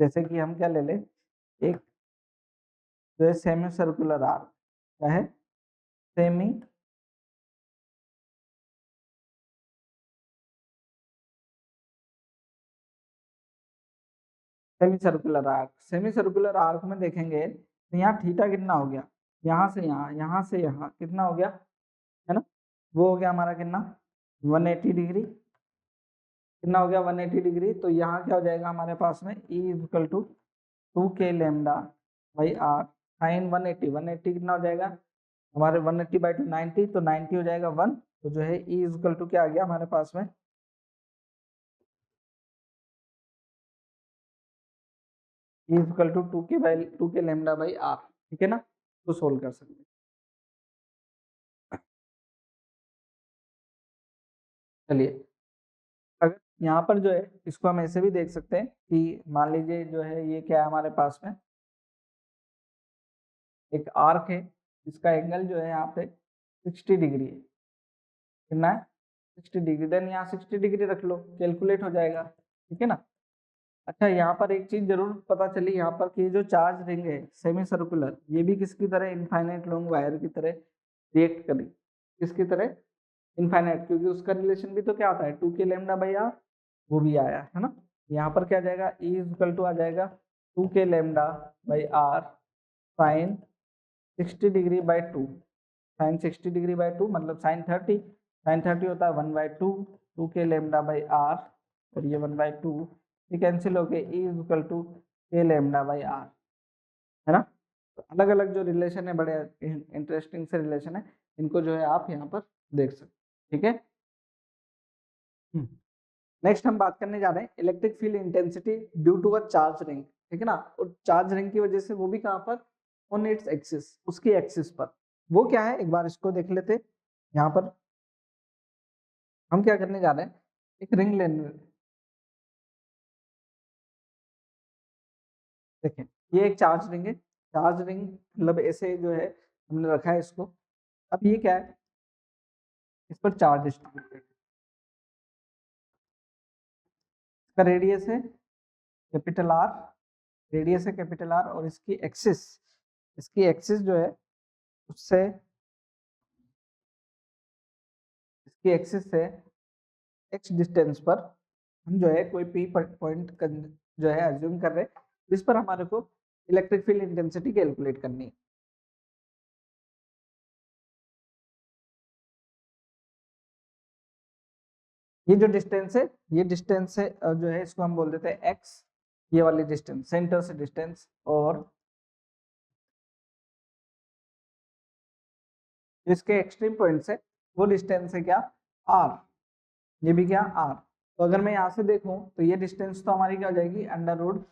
जैसे कि हम क्या ले लें, एक जो है सेमी सर्कुलर आर्क, क्या है, semi semi circular arc, semi circular arc में देखेंगे तो यहाँ थीटा कितना हो गया, यहाँ से यहाँ, यहाँ से यहाँ कितना हो गया, है ना, वो हो गया हमारा कितना 180 डिग्री। कितना हो गया 180 डिग्री, तो यहाँ क्या हो जाएगा हमारे पास में E equal to 2k lambda by are sine 180, 180 कितना हो जाएगा हमारे 180 बाई 2 90, तो 90 हो जाएगा 1, तो जो है E इक्वल टू क्या आ गया हमारे पास में, E equal to 2k lambda by r. ठीक है ना, तो सोल्व कर सकते हैं। चलिए, अगर यहाँ पर जो है इसको हम ऐसे भी देख सकते हैं कि मान लीजिए जो है ये क्या है हमारे पास में एक आर्क है, इसका एंगल जो है यहाँ पे 60 डिग्री है। कितना है 60 डिग्री, देन यहाँ 60 डिग्री रख लो, कैलकुलेट हो जाएगा। ठीक है ना। अच्छा, यहाँ पर एक चीज जरूर पता चली यहाँ पर कि जो चार्ज रिंग है सेमी सर्कुलर, ये भी किसकी तरह, इनफाइनाइट लॉन्ग वायर की तरह रिएक्ट करी, किसकी तरह, इनफाइनाइट, क्योंकि उसका रिलेशन भी तो क्या आता है 2k लेमडा बाई आर, वो भी आया है ना। यहाँ पर क्या आ जाएगा, E इक्वल टू आ जाएगा 2k lambda by are sine 60 degree by 2, sine 60 degree by 2 मतलब साइन 30, साइन 30 होता है 1/2, 2k लेमडा बाई आर, और ये 1/2 ये कैंसिल हो गए, E equal to k lambda by r, है ना। तो अलग अलग जो रिलेशन है, बड़े इंटरेस्टिंग से रिलेशन है, इनको जो है आप यहाँ पर देख सकते। ठीक है, नेक्स्ट हम बात करने जा रहे हैं electric field intensity due to a charge ring. ठीक है ना, और चार्ज रिंग की वजह से वो भी कहाँ पर, ऑन इट्स एक्सिस, उसकी एक्सिस पर। वो क्या है एक बार इसको देख लेते। यहाँ पर हम क्या करने जा रहे हैं, एक रिंग लेने, देखें ये एक चार्ज रिंग है, चार्ज रिंग मतलब ऐसे जो है हमने रखा है इसको। अब ये क्या है, इस पर चार्ज डिस्ट्रीब्यूटेड, इसका रेडियस है कैपिटल आर, रेडियस है कैपिटल आर, और इसकी एक्सिस जो है उससे, इसकी एक्सिस से एक्स डिस्टेंस पर हम जो है कोई पी पॉइंट जो है अज्यूम कर रहे हैं, जिस पर हमारे को इलेक्ट्रिक फील्ड इंटेंसिटी कैलकुलेट करनी है। ये जो डिस्टेंस है, ये डिस्टेंस है जो है इसको हम बोल देते हैं एक्स, ये वाली डिस्टेंस सेंटर से डिस्टेंस, और इसके एक्सट्रीम पॉइंट से वो डिस्टेंस है क्या, आर, ये भी क्या आर। तो अगर मैं यहाँ से देखूं तो ये डिस्टेंस तो हमारी क्या हो जाएगी, under root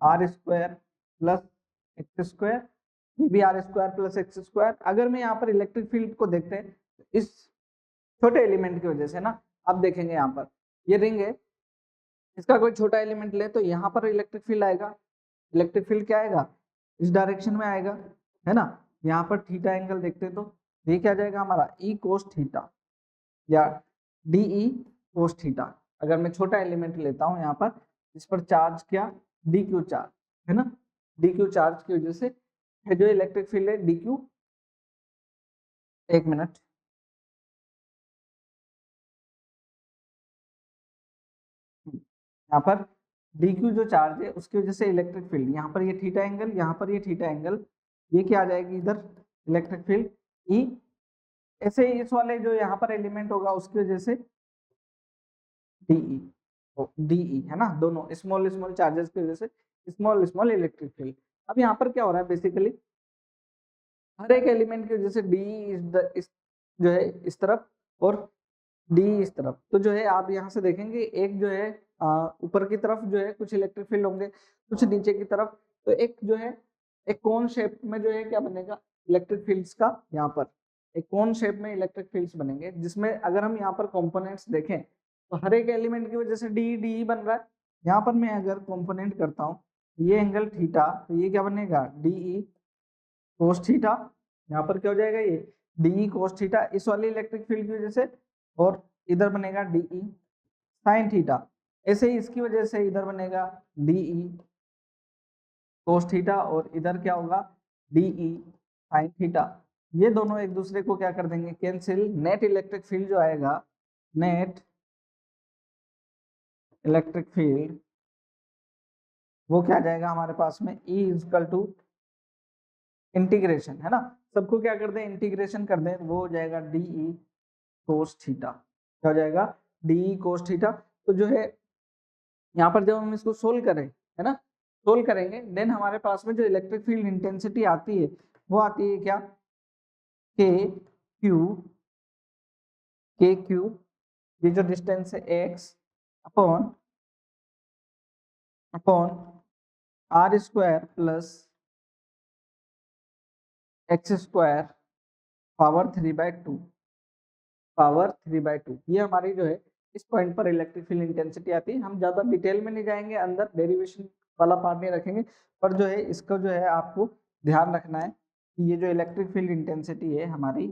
r square plus x square, ये भी r square plus x square. अगर मैं यहाँ पर इलेक्ट्रिक फील्ड को देखते हैं इस छोटे एलिमेंट की वजह से ना, अब देखेंगे यहाँ पर ये रिंग है, इसका कोई छोटा एलिमेंट ले तो यहाँ पर इलेक्ट्रिक फील्ड आएगा, इलेक्ट्रिक फील्ड क्या आएगा, इस डायरेक्शन में आएगा, है ना। यहाँ पर थीटा एंगल देखते तो ये क्या जाएगा हमारा ई कोस थीटा या डी ई कोस थीटा। अगर मैं छोटा एलिमेंट लेता हूँ यहाँ पर, इस पर चार्ज क्या, डी क्यू चार्ज, है ना, डी क्यू चार्ज की वजह से है जो इलेक्ट्रिक फील्ड है डी क्यू, एक मिनट, यहाँ पर डी क्यू जो चार्ज है उसकी वजह से इलेक्ट्रिक फील्ड, यहाँ पर ये थीटा एंगल, यहाँ पर ये थीटा एंगल, ये क्या आ जाएगी इधर इलेक्ट्रिक फील्ड ई। ऐसे ही इस वाले जो यहाँ पर एलिमेंट होगा उसकी वजह से डीई, डीई है ना, दोनों स्मॉल स्मॉल चार्जेस की वजह से स्मॉल स्मॉल इलेक्ट्रिक फील्ड। अब यहाँ पर क्या हो रहा है बेसिकली, हर एक एलिमेंट की वजह से डी इस जो है इस तरफ और डी इस तरफ, तो जो है आप यहाँ से देखेंगे एक जो है ऊपर की तरफ जो है कुछ इलेक्ट्रिक फील्ड होंगे, कुछ नीचे की तरफ, तो एक जो है एक कोन शेप में जो है क्या बनेगा इलेक्ट्रिक फील्ड्स का, यहाँ पर एक कोन शेप में इलेक्ट्रिक फील्ड्स बनेंगे, जिसमें अगर हम यहाँ पर कंपोनेंट्स देखें तो हर एक एलिमेंट की वजह से डी डी बन रहा है। यहाँ पर मैं अगर कंपोनेंट करता हूँ ये एंगल थीटा, तो ये क्या बनेगा डीई कोस थीटा, यहाँ पर क्या हो जाएगा ये डीई कोस थीटा इस वाली इलेक्ट्रिक फील्ड की वजह से, और इधर बनेगा डीई साइन थीटा, ऐसे ही इसकी वजह से इधर बनेगा डीई कोस थीटा और इधर क्या होगा डीई साइन थीटा। ये दोनों एक दूसरे को क्या कर देंगे कैंसिल, नेट इलेक्ट्रिक फील्ड जो आएगा, नेट इलेक्ट्रिक फील्ड वो क्या जाएगा हमारे पास में E इक्वल टू इंटीग्रेशन, है ना, सबको क्या कर दें इंटीग्रेशन कर दें, वो हो जाएगा डीई कोस थीटा, क्या हो जाएगा डीई कोस थीटा। तो जो है यहाँ पर जब हम इसको सोल्व करें, है ना, सोल्व करेंगे देन हमारे पास में जो इलेक्ट्रिक फील्ड इंटेंसिटी आती है वो आती है क्या, के क्यू, ये जो डिस्टेंस है x upon upon r square plus x square power 3/2, power 3/2, ये हमारी जो है इस पॉइंट पर इलेक्ट्रिक फील्ड इंटेंसिटी आती है। हम ज्यादा डिटेल में नहीं जाएंगे, अंदर डेरिवेशन वाला पार्ट नहीं रखेंगे, पर जो है इसका जो है आपको ध्यान रखना है कि ये जो इलेक्ट्रिक फील्ड इंटेंसिटी है हमारी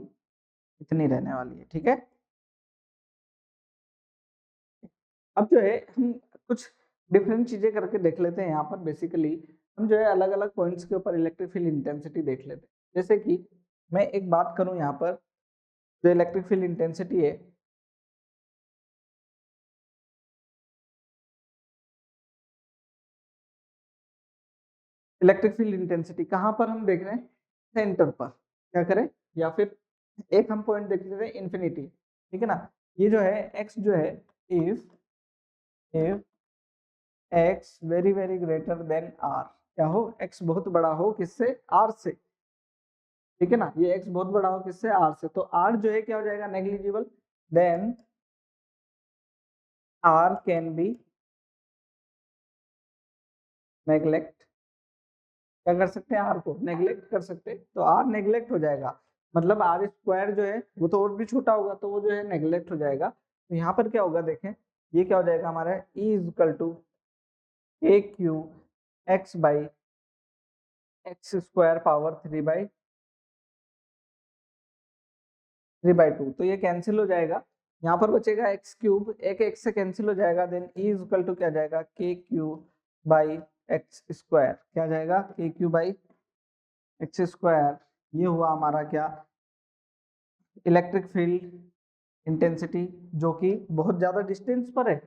इतनी रहने वाली है, ठीक है। अब जो है हम कुछ डिफरेंट चीजें करके देख लेते हैं, यहाँ पर बेसिकली हम जो है अलग अलग पॉइंट्स के ऊपर इलेक्ट्रिक फील्ड इंटेंसिटी देख लेते हैं। जैसे कि मैं एक बात करूं यहाँ पर, जो इलेक्ट्रिक फील्ड इंटेंसिटी है इलेक्ट्रिक फील्ड इंटेंसिटी कहाँ पर हम देख रहे हैं, सेंटर पर, क्या करें, या फिर एक हम पॉइंट देख लेते हैं इन्फिनिटी, ठीक है ना। ये जो है एक्स जो है if x very very greater than r, क्या हो एक्स बहुत बड़ा हो किससे, आर से, ठीक है ना, ये एक्स बहुत बड़ा हो किससे, आर से, तो आर जो है क्या हो जाएगा negligible, then r can be neglect, क्या कर सकते हैं आर को नेग्लेक्ट कर सकते हैं, तो आर नेग्लेक्ट हो जाएगा, मतलब आर स्क्वायर जो है वो तो और भी छोटा होगा, तो वो जो है नेग्लेक्ट हो जाएगा। तो यहाँ पर क्या होगा देखें, ये क्या हो जाएगा हमारा E equal to a q x by x square power 3/2, तो ये कैंसिल हो जाएगा, यहाँ पर बचेगा एक्स क्यूब, एक एक्स से कैंसिल हो जाएगा, देन E इक्वल टू क्या जाएगा के क्यू बाई एक्स स्क्वायर, क्या जाएगा के क्यू बाई एक्स स्क्वायर, ये हुआ हमारा क्या इलेक्ट्रिक फील्ड इंटेंसिटी, जो कि बहुत ज्यादा डिस्टेंस पर है,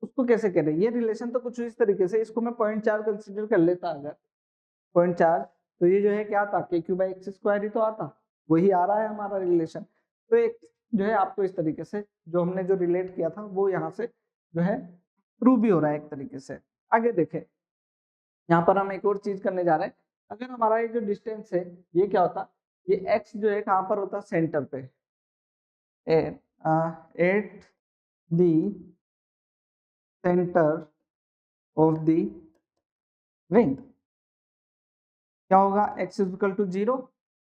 उसको कैसे करें, ये रिलेशन तो कुछ इस तरीके से, इसको मैं 0.4 कंसिडर कर लेता, अगर 0.4, तो ये जो है क्या आता के क्यू बाई एक्स स्क्वायर ही तो आता, वही आ रहा है हमारा रिलेशन। तो एक जो है आपको इस तरीके से जो हमने जो रिलेट किया था वो यहाँ से जो है प्रूव भी हो रहा है एक तरीके से। आगे देखें, यहाँ पर हम एक और चीज करने जा रहे हैं, अगर हमारा ये जो डिस्टेंस है ये क्या होता ये x जो है कहाँ पर होता है, सेंटर पे, at the centre of the ring. क्या होगा, x is equal to 0,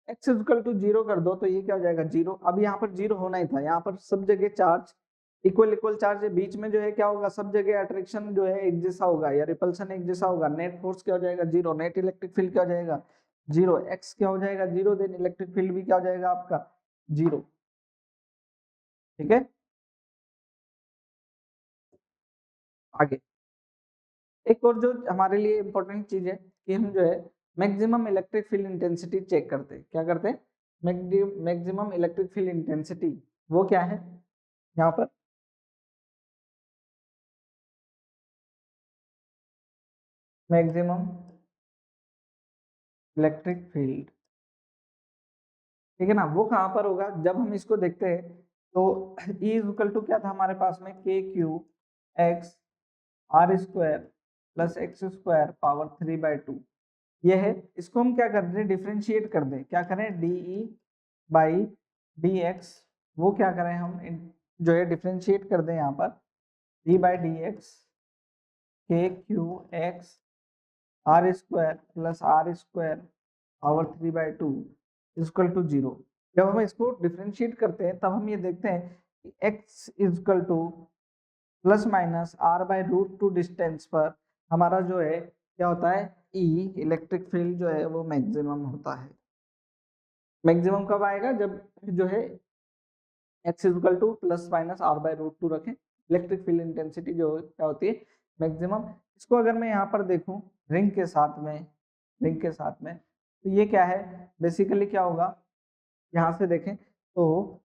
x is equal to 0 कर दो तो ये क्या हो जाएगा 0। अब यहाँ पर 0 होना ही था, यहाँ पर सब जगह चार्ज इक्वल इक्वल चार्ज है, बीच में जो है क्या होगा, सब जगह अट्रैक्शन जो है एक जैसा होगा या रिपल्सन एक जैसा होगा। नेट फोर्स क्या हो जाएगा 0, नेट इलेक्ट्रिक फील्ड क्या हो जाएगा 0, x क्या हो जाएगा 0, देन इलेक्ट्रिक फील्ड भी क्या हो जाएगा आपका 0। ठीक है, आगे एक और जो हमारे लिए इंपॉर्टेंट चीज है कि हम जो है maximum electric field intensity check करते हैं। क्या करते हैं, मैक्सिमम इलेक्ट्रिक फील्ड इंटेंसिटी, वो क्या है यहाँ पर, मैक्सिमम इलेक्ट्रिक फील्ड, ठीक है ना, वो कहाँ पर होगा, जब हम इसको देखते हैं तो E इज इक्वल टू क्या था हमारे पास में, k q x r square plus x square power 3/2। ये है, इसको हम क्या कर दें, डिफ्रेंशिएट कर दें, क्या करें, D E by d x, वो क्या करें हम जो है डिफ्रेंशिएट कर दें यहाँ पर, d by d x k q x r square plus r square power 3/2 equal to 0। जब हम इसको डिफ्रेंशिएट करते हैं तब हम ये देखते हैं कि x equal two plus minus r/√2 distance पर हमारा जो है क्या होता है, E इलेक्ट्रिक फील्ड जो है वो मैक्सिमम होता है। मैक्सिमम कब आएगा, जब जो है x equal two plus minus r/√2 रखें, इलेक्ट्रिक फील्ड इंटेंसिटी जो क्या होती है मैक्सिमम। इसको अगर मैं यहाँ पर देखूं रिंग के साथ में, रिंग के साथ में, तो ये क्या है, बेसिकली क्या होगा, यहाँ से देखें तो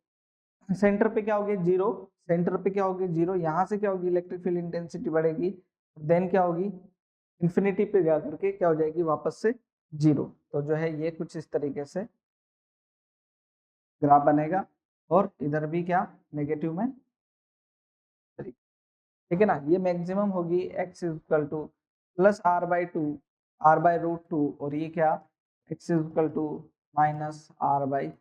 सेंटर पे क्या होगी 0, सेंटर पे क्या होगी 0, यहाँ से क्या होगी इलेक्ट्रिक फील्ड इंटेंसिटी बढ़ेगी, देन क्या होगी इंफिनिटी पे जा करके क्या हो जाएगी वापस से 0। तो जो है ये कुछ इस तरीके से ग्राफ बनेगा और इधर भी क्या नेगेटिव में, ठीक है ना। ये मैक्सिमम होगी x equal two plus r/2 r/√2 और ये क्या x equal to minus r/,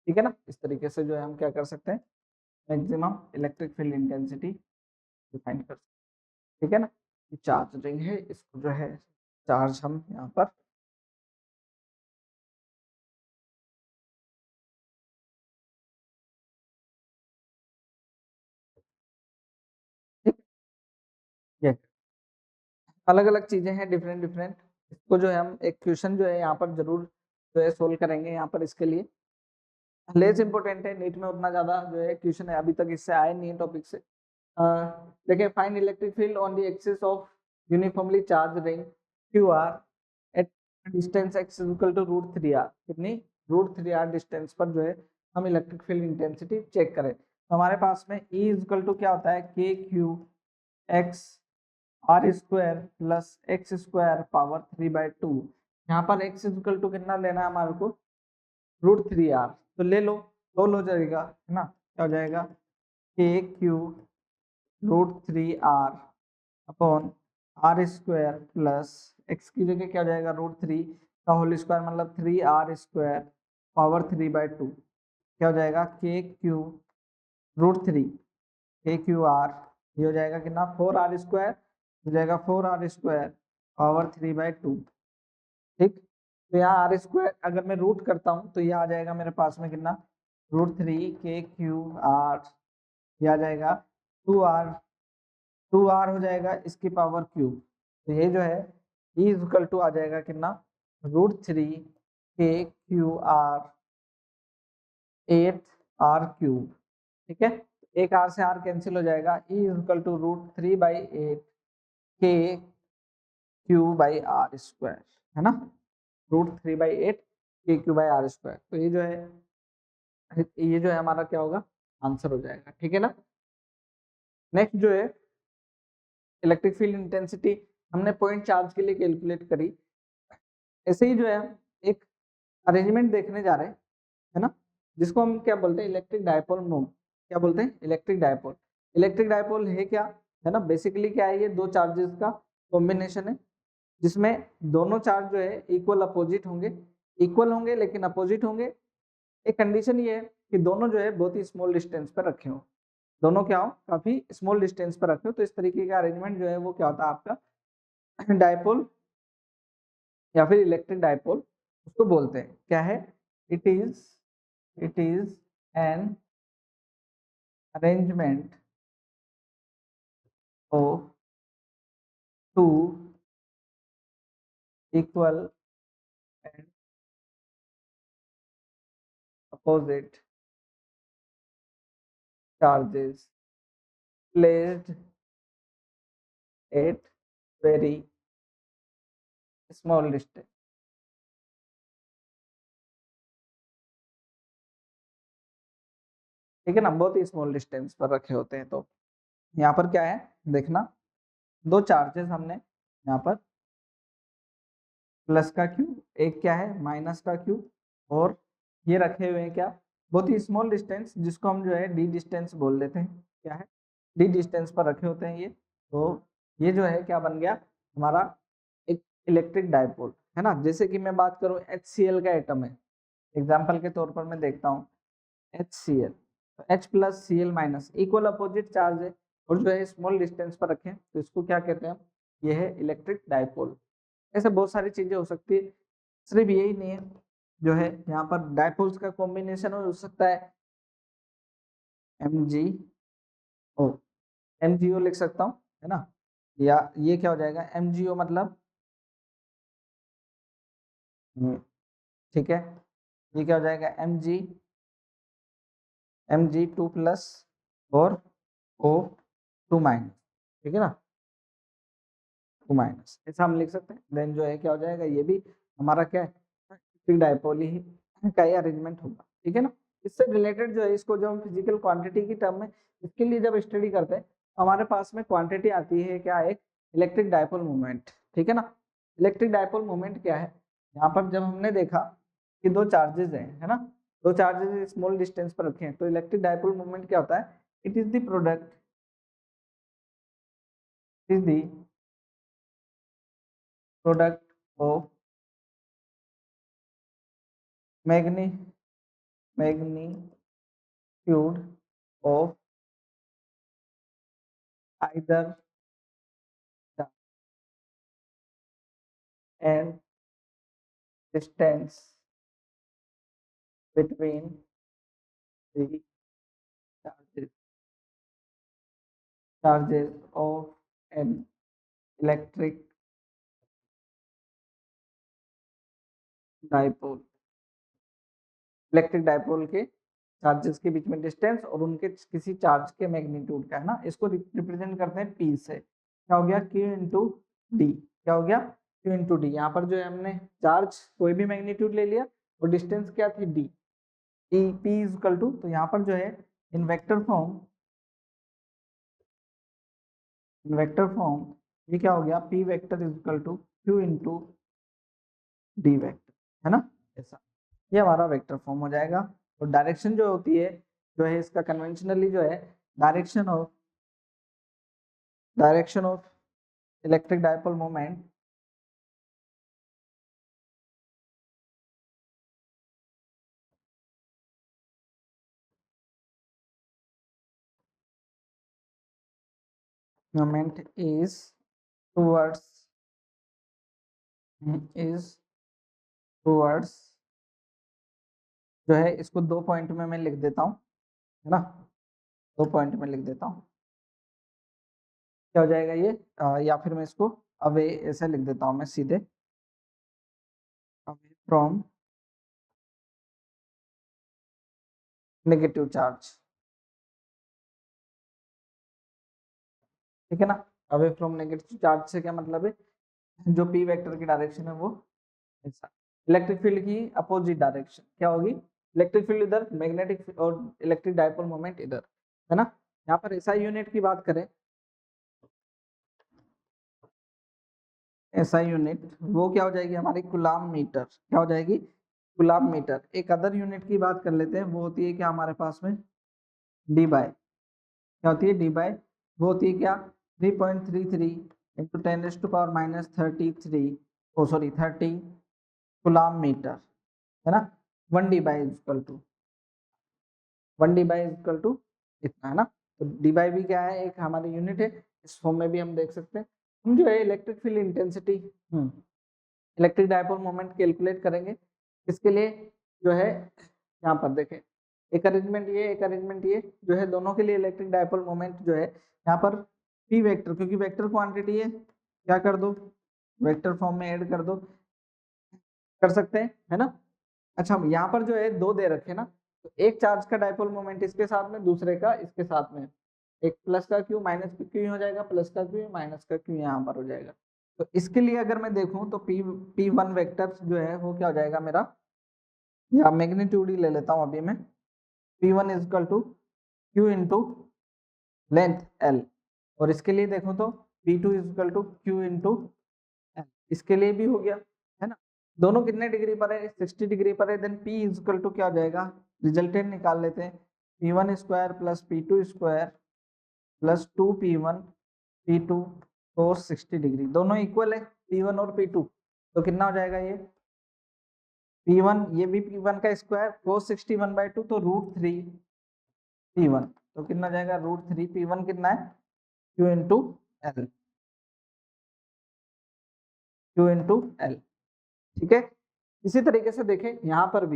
ठीक है ना। इस तरीके से जो है हम क्या कर सकते हैं, maximum electric field intensity define कर सकते हैं, ठीक है ना। ये चार्ज रिंग है, इसको जो है चार्ज हम यहाँ पर, ठीक, ये अलग अलग चीजें हैं डिफरेंट डिफरेंट। इसको जो है हम एक क्वेश्चन जो है यहाँ पर जरूर जो है सोल्व करेंगे, यहाँ पर इसके लिए लेस इंपॉर्टेंट है, नीट में उतना ज्यादा जो है क्वेश्चन है अभी तक इससे आए नहीं है टॉपिक से। देखिए find electric field on the axis of uniformly charge ring q r at distance x equal to √3r, कितनी √3r डिस्टेंस पर जो है हम इलेक्ट्रिक फील्ड इंटेंसिटी चेक करें। तो हमारे पास में E इक्वल टू क्या होता है, k q x r square plus x square power 3/2। यहाँ पर x इक्वल टू कितना लेना है हमारे को, √3r, तो ले लो, सोल्व हो जाएगा, है ना। क्या हो जाएगा, के q √3r upon r square plus x की जगह क्या हो जाएगा √3 का होल स्क्वायर मतलब 3r स्क्वायर पावर 3/2। क्या हो जाएगा, के क्यू √3 के क्यू आर, ये हो जाएगा कितना 4r स्क्वायर, हो जाएगा 4r स्क्वायर पावर 3/2। ठीक, तो यहाँ आर स्क्वायर अगर मैं रूट करता हूँ तो ये आ जाएगा मेरे पास में कितना, √3 के क्यू आर, ये आ जाएगा 2r हो जाएगा इसकी पावर क्यूब। तो ये जो है E इक्वल टू आ जाएगा कितना, √3 के क्यू आर 8r³। ठीक है, एक r से r कैंसिल हो जाएगा, E इक्वल टू √3/8 के क्यू बाई आर स्क्वायर, है ना, √3/8 के क्यू बाई आर स्क्वायर। तो ये जो है हमारा क्या होगा, आंसर हो जाएगा, ठीक है ना। नेक्स्ट जो है इलेक्ट्रिक फील्ड इंटेंसिटी हमने पॉइंट चार्ज के लिए कैलकुलेट करी। ऐसे ही जो है एक अरेंजमेंट देखने जा रहे हैं, है ना, जिसको हम क्या बोलते हैं, इलेक्ट्रिक डायपोल मोड। क्या बोलते हैं, इलेक्ट्रिक डायपोल। इलेक्ट्रिक डायपोल है क्या, है ना, बेसिकली क्या है, ये दो चार्जेस का कॉम्बिनेशन है जिसमें दोनों चार्ज जो है इक्वल अपोजिट होंगे, इक्वल होंगे लेकिन अपोजिट होंगे। एक कंडीशन ये है कि दोनों जो है बहुत ही स्मॉल डिस्टेंस पर रखे हो, दोनों क्या हो काफी स्मॉल डिस्टेंस पर रखे हो, तो इस तरीके का अरेंजमेंट जो है वो क्या होता है आपका डायपोल या फिर इलेक्ट्रिक डायपोल उसको बोलते हैं। क्या है? It is an arrangement of two equal and opposite charges placed at very small distance। ठीक है ना, बहुत ही स्मॉल डिस्टेंस पर रखे होते हैं। तो यहाँ पर क्या है देखना, दो चार्जेस हमने यहाँ पर प्लस का क्यू, एक क्या है माइनस का क्यू, और ये रखे हुए हैं क्या बहुत ही स्मॉल डिस्टेंस जिसको हम जो है डी डिस्टेंस बोल देते हैं। क्या है? डी डिस्टेंस पर रखे होते हैं ये। तो ये जो है क्या बन गया हमारा एक इलेक्ट्रिक डायपोल, है ना। जैसे कि मैं बात करूं HCl का एटम है, एग्जाम्पल के तौर पर मैं देखता हूँ HCl, H plus Cl minus equal opposite charge है और जो है स्मॉल डिस्टेंस पर रखें तो इसको क्या कहते हैं, ये है इलेक्ट्रिक डायपोल। ऐसे बहुत सारी चीजें हो सकती है, सिर्फ यही नहीं है, जो है यहाँ पर डायपोल्स का कॉम्बिनेशन हो सकता है MgO, MgO लिख सकता हूँ, है ना। या ये क्या हो जाएगा MgO मतलब ठीक है, ये क्या हो जाएगा Mg2 प्लस और O2 माइनस, ठीक है ना, 2 माइनस ऐसा हम लिख सकते हैं। देन जो है क्या हो जाएगा, ये भी हमारा क्या है डायपोल ही का ही अरेंजमेंट होगा, ठीक है ना। इससे रिलेटेड जो है इसको जो हम फिजिकल क्वांटिटी की टर्म में इसके लिए जब स्टडी करते हैं हमारे पास में क्वांटिटी आती है क्या, एक इलेक्ट्रिक डायपोल मोमेंट, ठीक है ना। इलेक्ट्रिक डायपोल मोमेंट क्या है, यहाँ पर जब हमने देखा कि दो चार्जेस हैं, है ना, दो चार्जेस स्मॉल डिस्टेंस पर रखे हैं, तो इलेक्ट्रिक डायपोल मोमेंट क्या होता है, it is the product is the product of magni magnitude of either charge and distance between the charges of an electric dipole। Electric dipole के चार्जेस के बीच में डिस्टेंस और उनके किसी चार्ज के मैग्नीट्यूड का, है ना, इसको रिप्रेजेंट करते हैं P से। क्या हो गया Q इंटू डी, क्या हो गया Q इंटू डी। यहाँ पर जो है हमने चार्ज कोई भी मैग्नीट्यूड ले लिया और डिस्टेंस क्या थी D, P is equal to, तो यहाँ पर जो है इन वेक्टर फॉर्म ये क्या हो गया P vector is equal to Q into d vector, है ना। ऐसा ये हमारा वेक्टर फॉर्म हो जाएगा। और डायरेक्शन जो होती है जो है इसका कन्वेंशनली जो है direction of electric dipole moment is towards is towards जो है इसको दो पॉइंट में मैं लिख देता हूँ, है ना, दो पॉइंट में लिख देता हूँ। क्या हो जाएगा ये या फिर मैं इसको अवे ऐसे लिख देता हूँ मैं सीधे, अवे फ्रॉम नेगेटिव चार्ज, ठीक है ना। अवे फ्रॉम नेगेटिव चार्ज से क्या मतलब है, जो P वेक्टर की डायरेक्शन है वो ऐसा। इलेक्ट्रिक फील्ड की अपोजिट डायरेक्शन क्या होगी, इलेक्ट्रिक फील्ड इधर, मैग्नेटिक और इलेक्ट्रिक डायपोल मोमेंट इधर, है ना। यहाँ पर SI यूनिट की बात करें, SI यूनिट वो क्या हो जाएगी हमारी कूलाम मीटर, क्या हो जाएगी कूलाम मीटर। एक अदर यूनिट की बात कर लेते हैं, वो होती है क्या हमारे पास में डी बाय, क्या होती है डी बाय, वो होती है क्या 3.33 into 10⁻³ -33 oh sorry 30 coulomb metre, है ना, 1 d by equal to 1 d by equal to इतना, है ना। तो डी बाई भी क्या है, एक हमारी यूनिट है, इस फॉर्म में भी हम देख सकते हैं। हम जो है electric field intensity electric dipole moment calculate करेंगे, इसके लिए जो है यहाँ पर देखें, एक अरेंजमेंट ये जो है दोनों के लिए इलेक्ट्रिक डायपोल मोमेंट जो है यहाँ पर पी वेक्टर, क्योंकि वेक्टर क्वांटिटी है, क्या कर दो, वेक्टर फॉर्म में ऐड कर दो, कर सकते हैं, है ना। अच्छा, यहाँ पर जो है दो दे रखे ना, तो एक चार्ज का डायपोल मोमेंट इसके साथ में, दूसरे का इसके साथ में, एक प्लस का क्यू माइनस का क्यू हो जाएगा, प्लस का क्यू माइनस का क्यू यहाँ पर हो जाएगा। तो इसके लिए अगर मैं देखूं तो P1 वेक्टर जो है वो क्या हो जाएगा मेरा, या मैग्नीट्यूड ही ले लेता हूं अभी मैं, P1 is equal to q into length L, और इसके लिए देखूं तो P2 is equal to q into L, इसके लिए भी हो गया, है ना। दोनों कितने डिग्री पर है, 60 डिग्री पर है, then P is equal to क्या हो जाएगा, रिजल्टेंट निकाल लेते हैं, P1 square plus P2 square plus 2P1 P2 cos 60 degree, दोनों इक्वल है P1 और P2, तो कितना हो जाएगा ये P1, ये भी P1 का स्क्वायर cos 60 1/2, तो √3 P1, तो कितना हो जाएगा √3 P1 कितना है Q into L, Q into L, ठीक है। इसी तरीके से देखें यहाँ पर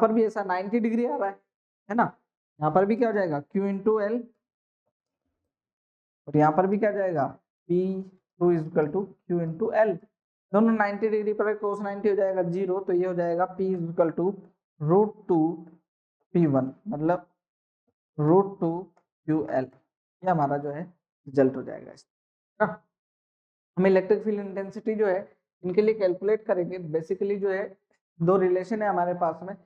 भी ऐसा 90 डिग्री आ रहा है ना, यहाँ पर भी क्या हो जाएगा Q इंटू एल, और यहाँ पर भी क्या जाएगा P2 is equal to q into l, दोनों 90 डिग्री पर cos 90 हो जाएगा 0, तो ये हो जाएगा P is equal to √2 P1, मतलब √2 QL, ये हमारा जो है रिजल्ट हो जाएगा इसका। हम इलेक्ट्रिक फील्ड इंटेंसिटी जो है इनके लिए कैलकुलेट करेंगे, बेसिकली जो है दो रिलेशन है हमारे पास में,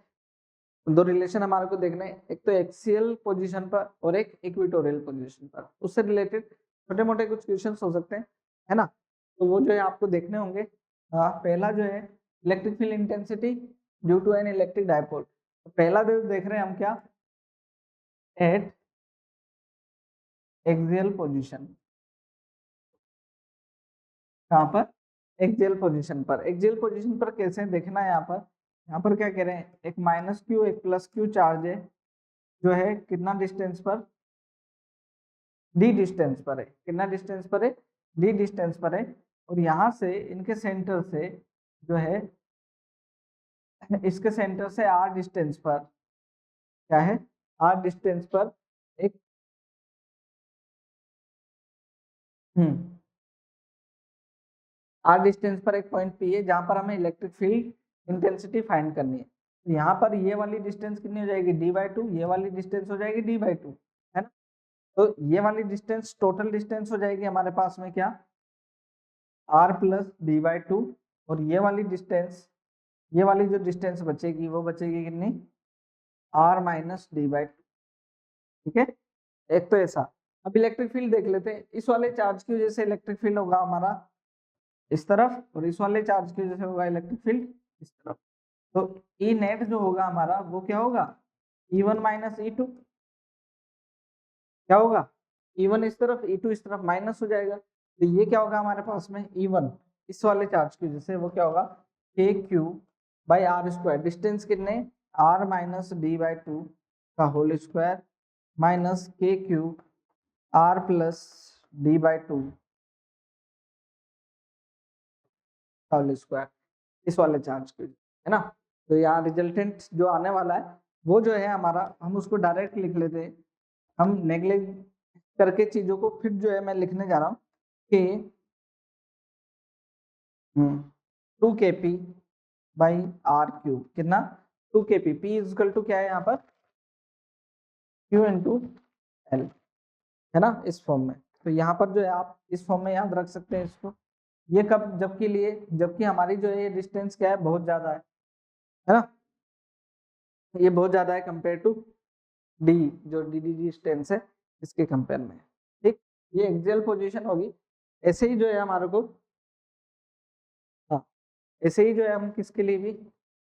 दो रिलेशन हमारे को देखने हैं, एक तो एक्सियल पोजीशन पर और एक इक्वेटोरियल पोजीशन पर, उससे रिलेटेड छोटे मोटे कुछ क्वेश्चंस हो सकते हैं, है ना। तो वो जो है आपको देखने होंगे। पहला जो है electric field intensity due to an electric dipole, तो पहला जो देख रहे हैं हम क्या, एट एक्सियल पोजीशन, कहाँ पर, एक्सियल पोजीशन पर कैसे देखना है, यहाँ पर क्या कह रहे हैं, एक माइनस क्यू एक प्लस क्यू चार्ज है, जो है कितना डिस्टेंस पर, डी डिस्टेंस पर है, कितना डिस्टेंस पर है, डी डिस्टेंस पर है, और यहाँ से इनके सेंटर से जो है, इसके सेंटर से आर डिस्टेंस पर क्या है, आर डिस्टेंस पर एक हम्म आर डिस्टेंस पर एक पॉइंट पी है, जहां पर हमें इलेक्ट्रिक फील्ड इंटेंसिटी फाइंड करनी है। तो यहाँ पर ये वाली डिस्टेंस कितनी हो जाएगी d/2, ये वाली डिस्टेंस हो जाएगी d/2, है ना। तो ये वाली डिस्टेंस टोटल डिस्टेंस हो जाएगी हमारे पास में क्या, r प्लस d/2, और ये वाली डिस्टेंस, ये वाली जो डिस्टेंस बचेगी वो बचेगी कितनी, r माइनस d/2, ठीक है। एक तो ऐसा, अब इलेक्ट्रिक फील्ड देख लेते हैं, इस वाले चार्ज की वजह से इलेक्ट्रिक फील्ड होगा हमारा इस तरफ, और इस वाले चार्ज की वजह से होगा इलेक्ट्रिक फील्ड इस तरफ। तो ई नेट जो होगा हमारा वो क्या होगा, E1 माइनस E2, क्या होगा, E1 इस तरफ E2 इस तरफ, माइनस हो जाएगा, तो ये क्या होगा हमारे पास में E1 इस वाले चार्ज की वजह से वो क्या होगा KQ by are square, distance कितने r माइनस d/2 का whole square minus KQ r plus d/2 का होल स्क्वायर, इस वाले चार्ज की, है ना। तो यहाँ रिजल्टेंट जो आने वाला है वो जो है हमारा, हम उसको डायरेक्ट लिख लेते हैं, हम नेग्लेक्ट करके चीजों को फिर जो है मैं लिखने जा रहा हूँ कि 2 kp बाई आर क्यूब, कितना 2 kp, p इजकल टू क्या है यहाँ पर q इंटू एल, है ना, इस फॉर्म में। तो यहाँ पर जो है आप इस फॉर्म में याद रख सकते हैं इसको, ये कब, जबकि हमारी जो है ये डिस्टेंस क्या है, बहुत ज्यादा है ना, ये बहुत ज्यादा है कंपेयर टू डी, जो डी डी डिस्टेंस है इसके कंपेयर में, ठीक। ये एक्सियल पोजीशन होगी, ऐसे ही जो है हमारे को, हाँ, ऐसे ही जो है हम किसके लिए भी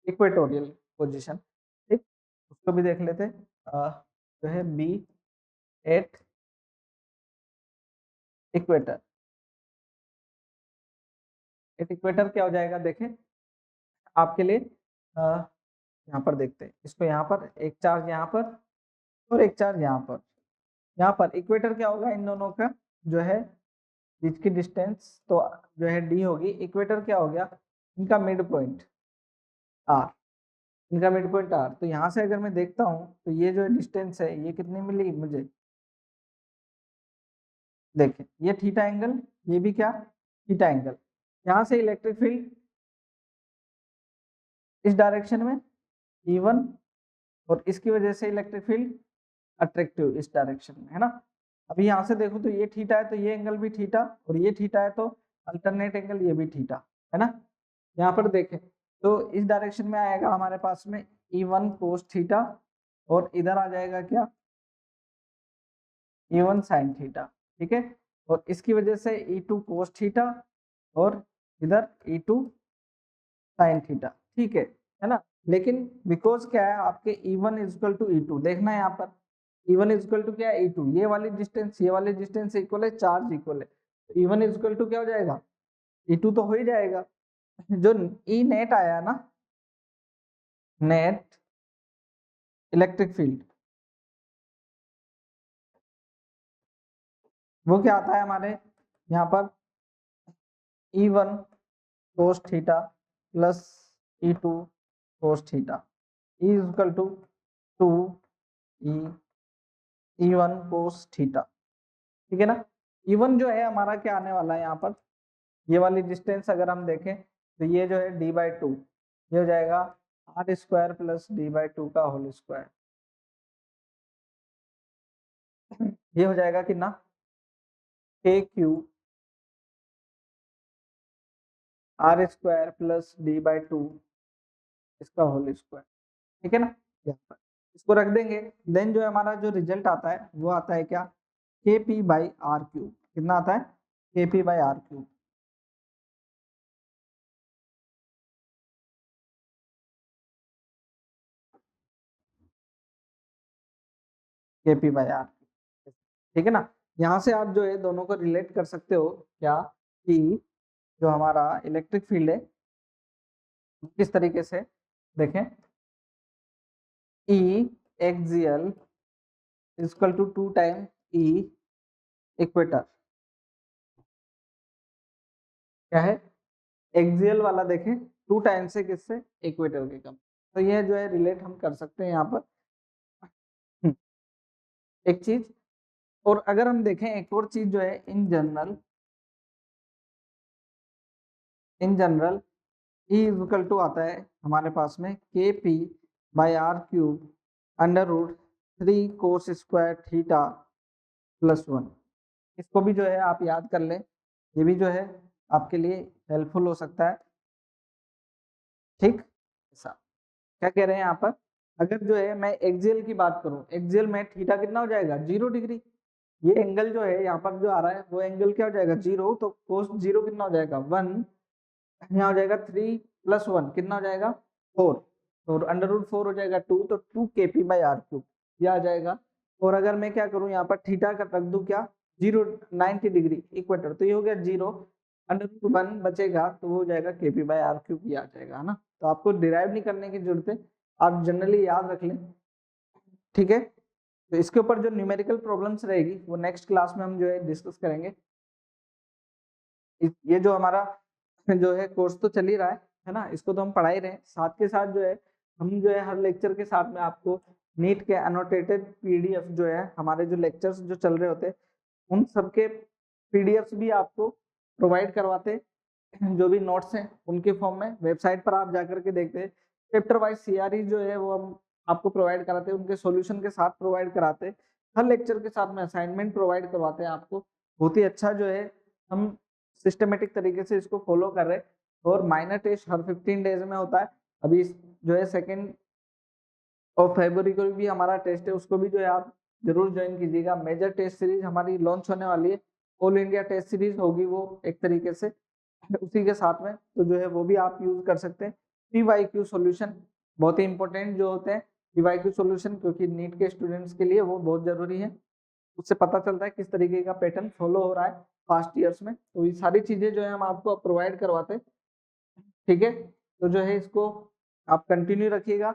इक्वेटोरियल पोजीशन, ठीक, उसको भी देख लेते हैं। जो है b at equator, at equator क्या हो जाएगा देखें आपके लिए, यहाँ पर देखते हैं इसको, यहाँ पर एक चार्ज यहाँ पर और एक चार्ज यहाँ पर। यहाँ पर इक्वेटर क्या होगा इन दोनों का जो है बीच की डिस्टेंस, तो जो है डी होगी। इक्वेटर क्या हो गया इनका मिड पॉइंट आर, इनका मिड पॉइंट आर। तो यहाँ से अगर मैं देखता हूँ तो ये जो डिस्टेंस है ये कितनी मिली मुझे, देखें ये थीटा एंगल, ये भी क्या थीटा एंगल। यहाँ से इलेक्ट्रिक फील्ड इस डायरेक्शन में E1 और इसकी वजह से इलेक्ट्रिक फील्ड अट्रैक्टिव इस डायरेक्शन में, है ना। अभी यहाँ से देखो तो ये थीटा है तो ये एंगल भी थीटा, और ये थीटा है तो अल्टरनेट एंगल ये भी थीटा, है ना। यहाँ पर देखें तो इस डायरेक्शन में आएगा हमारे पास में E1 कोस थीटा, और इधर आ जाएगा क्या E1 साइन थीटा, ठीक है। और इसकी वजह से E2 कोस थीटा और इधर E2 साइन थीटा, ठीक है ना। लेकिन बिकॉज क्या है आपके E1 is equal to E2, देखना है यहाँ पर E1 इज इक्वल टू क्या है E2, ये वाली डिस्टेंस इक्वल है, चार्ज इक्वल है, तो E1 इज इक्वल टू क्या हो जाएगा E2 तो हो ही जाएगा। जो E नेट आया ना, नेट इलेक्ट्रिक फील्ड, वो क्या आता है हमारे यहाँ पर E1 cos theta plus E2 cos theta, E is equal to 2 E1 cos theta, ठीक है ना। E1 जो है हमारा क्या आने वाला है यहाँ पर, ये वाली डिस्टेंस अगर हम देखें तो ये जो है d/2, ये हो जाएगा आर स्क्वायर प्लस d/2 का होल स्क्वायर, ये हो जाएगा कितना KQ are square plus d/2 इसका होल स्क्वायर, ठीक है ना। यहाँ पर इसको रख देंगे, देन जो हमारा जो रिजल्ट आता है वो आता है क्या KP/R3, कितना आता है KP/R3। KP/R, ठीक है ना। यहाँ से आप जो है दोनों को रिलेट कर सकते हो क्या कि जो हमारा इलेक्ट्रिक फील्ड है किस तरीके से, देखें E axial equal to 2 time E equator, क्या है एक्सियल वाला देखें 2 टाइम से किससे इक्वेटर के कम, तो ये जो है रिलेट हम कर सकते हैं यहाँ पर एक चीज। और अगर हम देखें एक और चीज जो है in general E equal to आता है हमारे पास में KP/R³ √3 कोस स्क्वायर थीटा +1। इसको भी जो है आप याद कर लें, ये भी जो है आपके लिए हेल्पफुल हो सकता है, ठीक। ऐसा क्या कह रहे हैं यहाँ पर, अगर जो है मैं एक्सियल की बात करूं, एक्सियल में थीटा कितना हो जाएगा 0 डिग्री, ये एंगल जो है यहाँ पर जो आ रहा है वो एंगल क्या हो जाएगा 0, तो कोस 0 कितना हो जाएगा 1, यहाँ हो जाएगा 3 + 1 कितना हो जाएगा 4, और √4 हो जाएगा 2, तो 2 KP/R³ ये आ जाएगा। और अगर मैं क्या करूँ यहाँ पर थीटा का रख दूं क्या 0 90 डिग्री इक्वेटर, तो ये हो गया 0, √1 बचेगा तो वो हो जाएगा KP/R³ ये आ जाएगा, है ना। तो आपको डिराइव नहीं करने की जरूरत है, आप जनरली याद रख लें, ठीक है। तो इसके ऊपर जो न्यूमेरिकल प्रॉब्लम्स रहेगी वो नेक्स्ट क्लास में हम जो है डिस्कस करेंगे। ये जो हमारा जो है कोर्स तो चल ही रहा है ना, इसको तो हम पढ़ा ही रहे हैं, साथ के साथ जो है हम जो है हर लेक्चर के साथ में आपको नीट के एनोटेटेड PDF जो है हमारे जो लेक्चर्स जो चल रहे होते हैं उन सबके PDFs भी आपको प्रोवाइड करवाते हैं, जो भी नोट्स हैं उनके फॉर्म में वेबसाइट पर आप जाकर के देखते हैं। चैप्टर वाइज CRE जो है वो हम आपको प्रोवाइड कराते हैं, उनके सॉल्यूशन के साथ प्रोवाइड कराते हैं, हर लेक्चर के साथ में असाइनमेंट प्रोवाइड करवाते हैं आपको। बहुत ही अच्छा जो है हम सिस्टमेटिक तरीके से इसको फॉलो कर रहे हैं, और माइनर टेस्ट हर 15 डेज में होता है। अभी जो है 2 फरवरी को भी हमारा टेस्ट है, उसको भी जो है आप जरूर ज्वाइन कीजिएगा। मेजर टेस्ट सीरीज हमारी लॉन्च होने वाली है, ऑल इंडिया टेस्ट सीरीज होगी वो एक तरीके से उसी के साथ में, तो जो है वो भी आप यूज कर सकते हैं। PYQ सॉल्यूशन बहुत ही इंपॉर्टेंट जो होते हैं PYQ सॉल्यूशन, क्योंकि नीट के स्टूडेंट्स के लिए वो बहुत जरूरी है, उससे पता चलता है किस तरीके का पैटर्न फॉलो हो रहा है पास्ट ईयर्स में। तो ये सारी चीजें जो है हम आपको प्रोवाइड करवाते हैं, ठीक है। तो जो है इसको आप कंटिन्यू रखिएगा,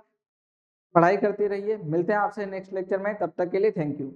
पढ़ाई करते रहिए। मिलते हैं आपसे नेक्स्ट लेक्चर में, तब तक के लिए थैंक यू।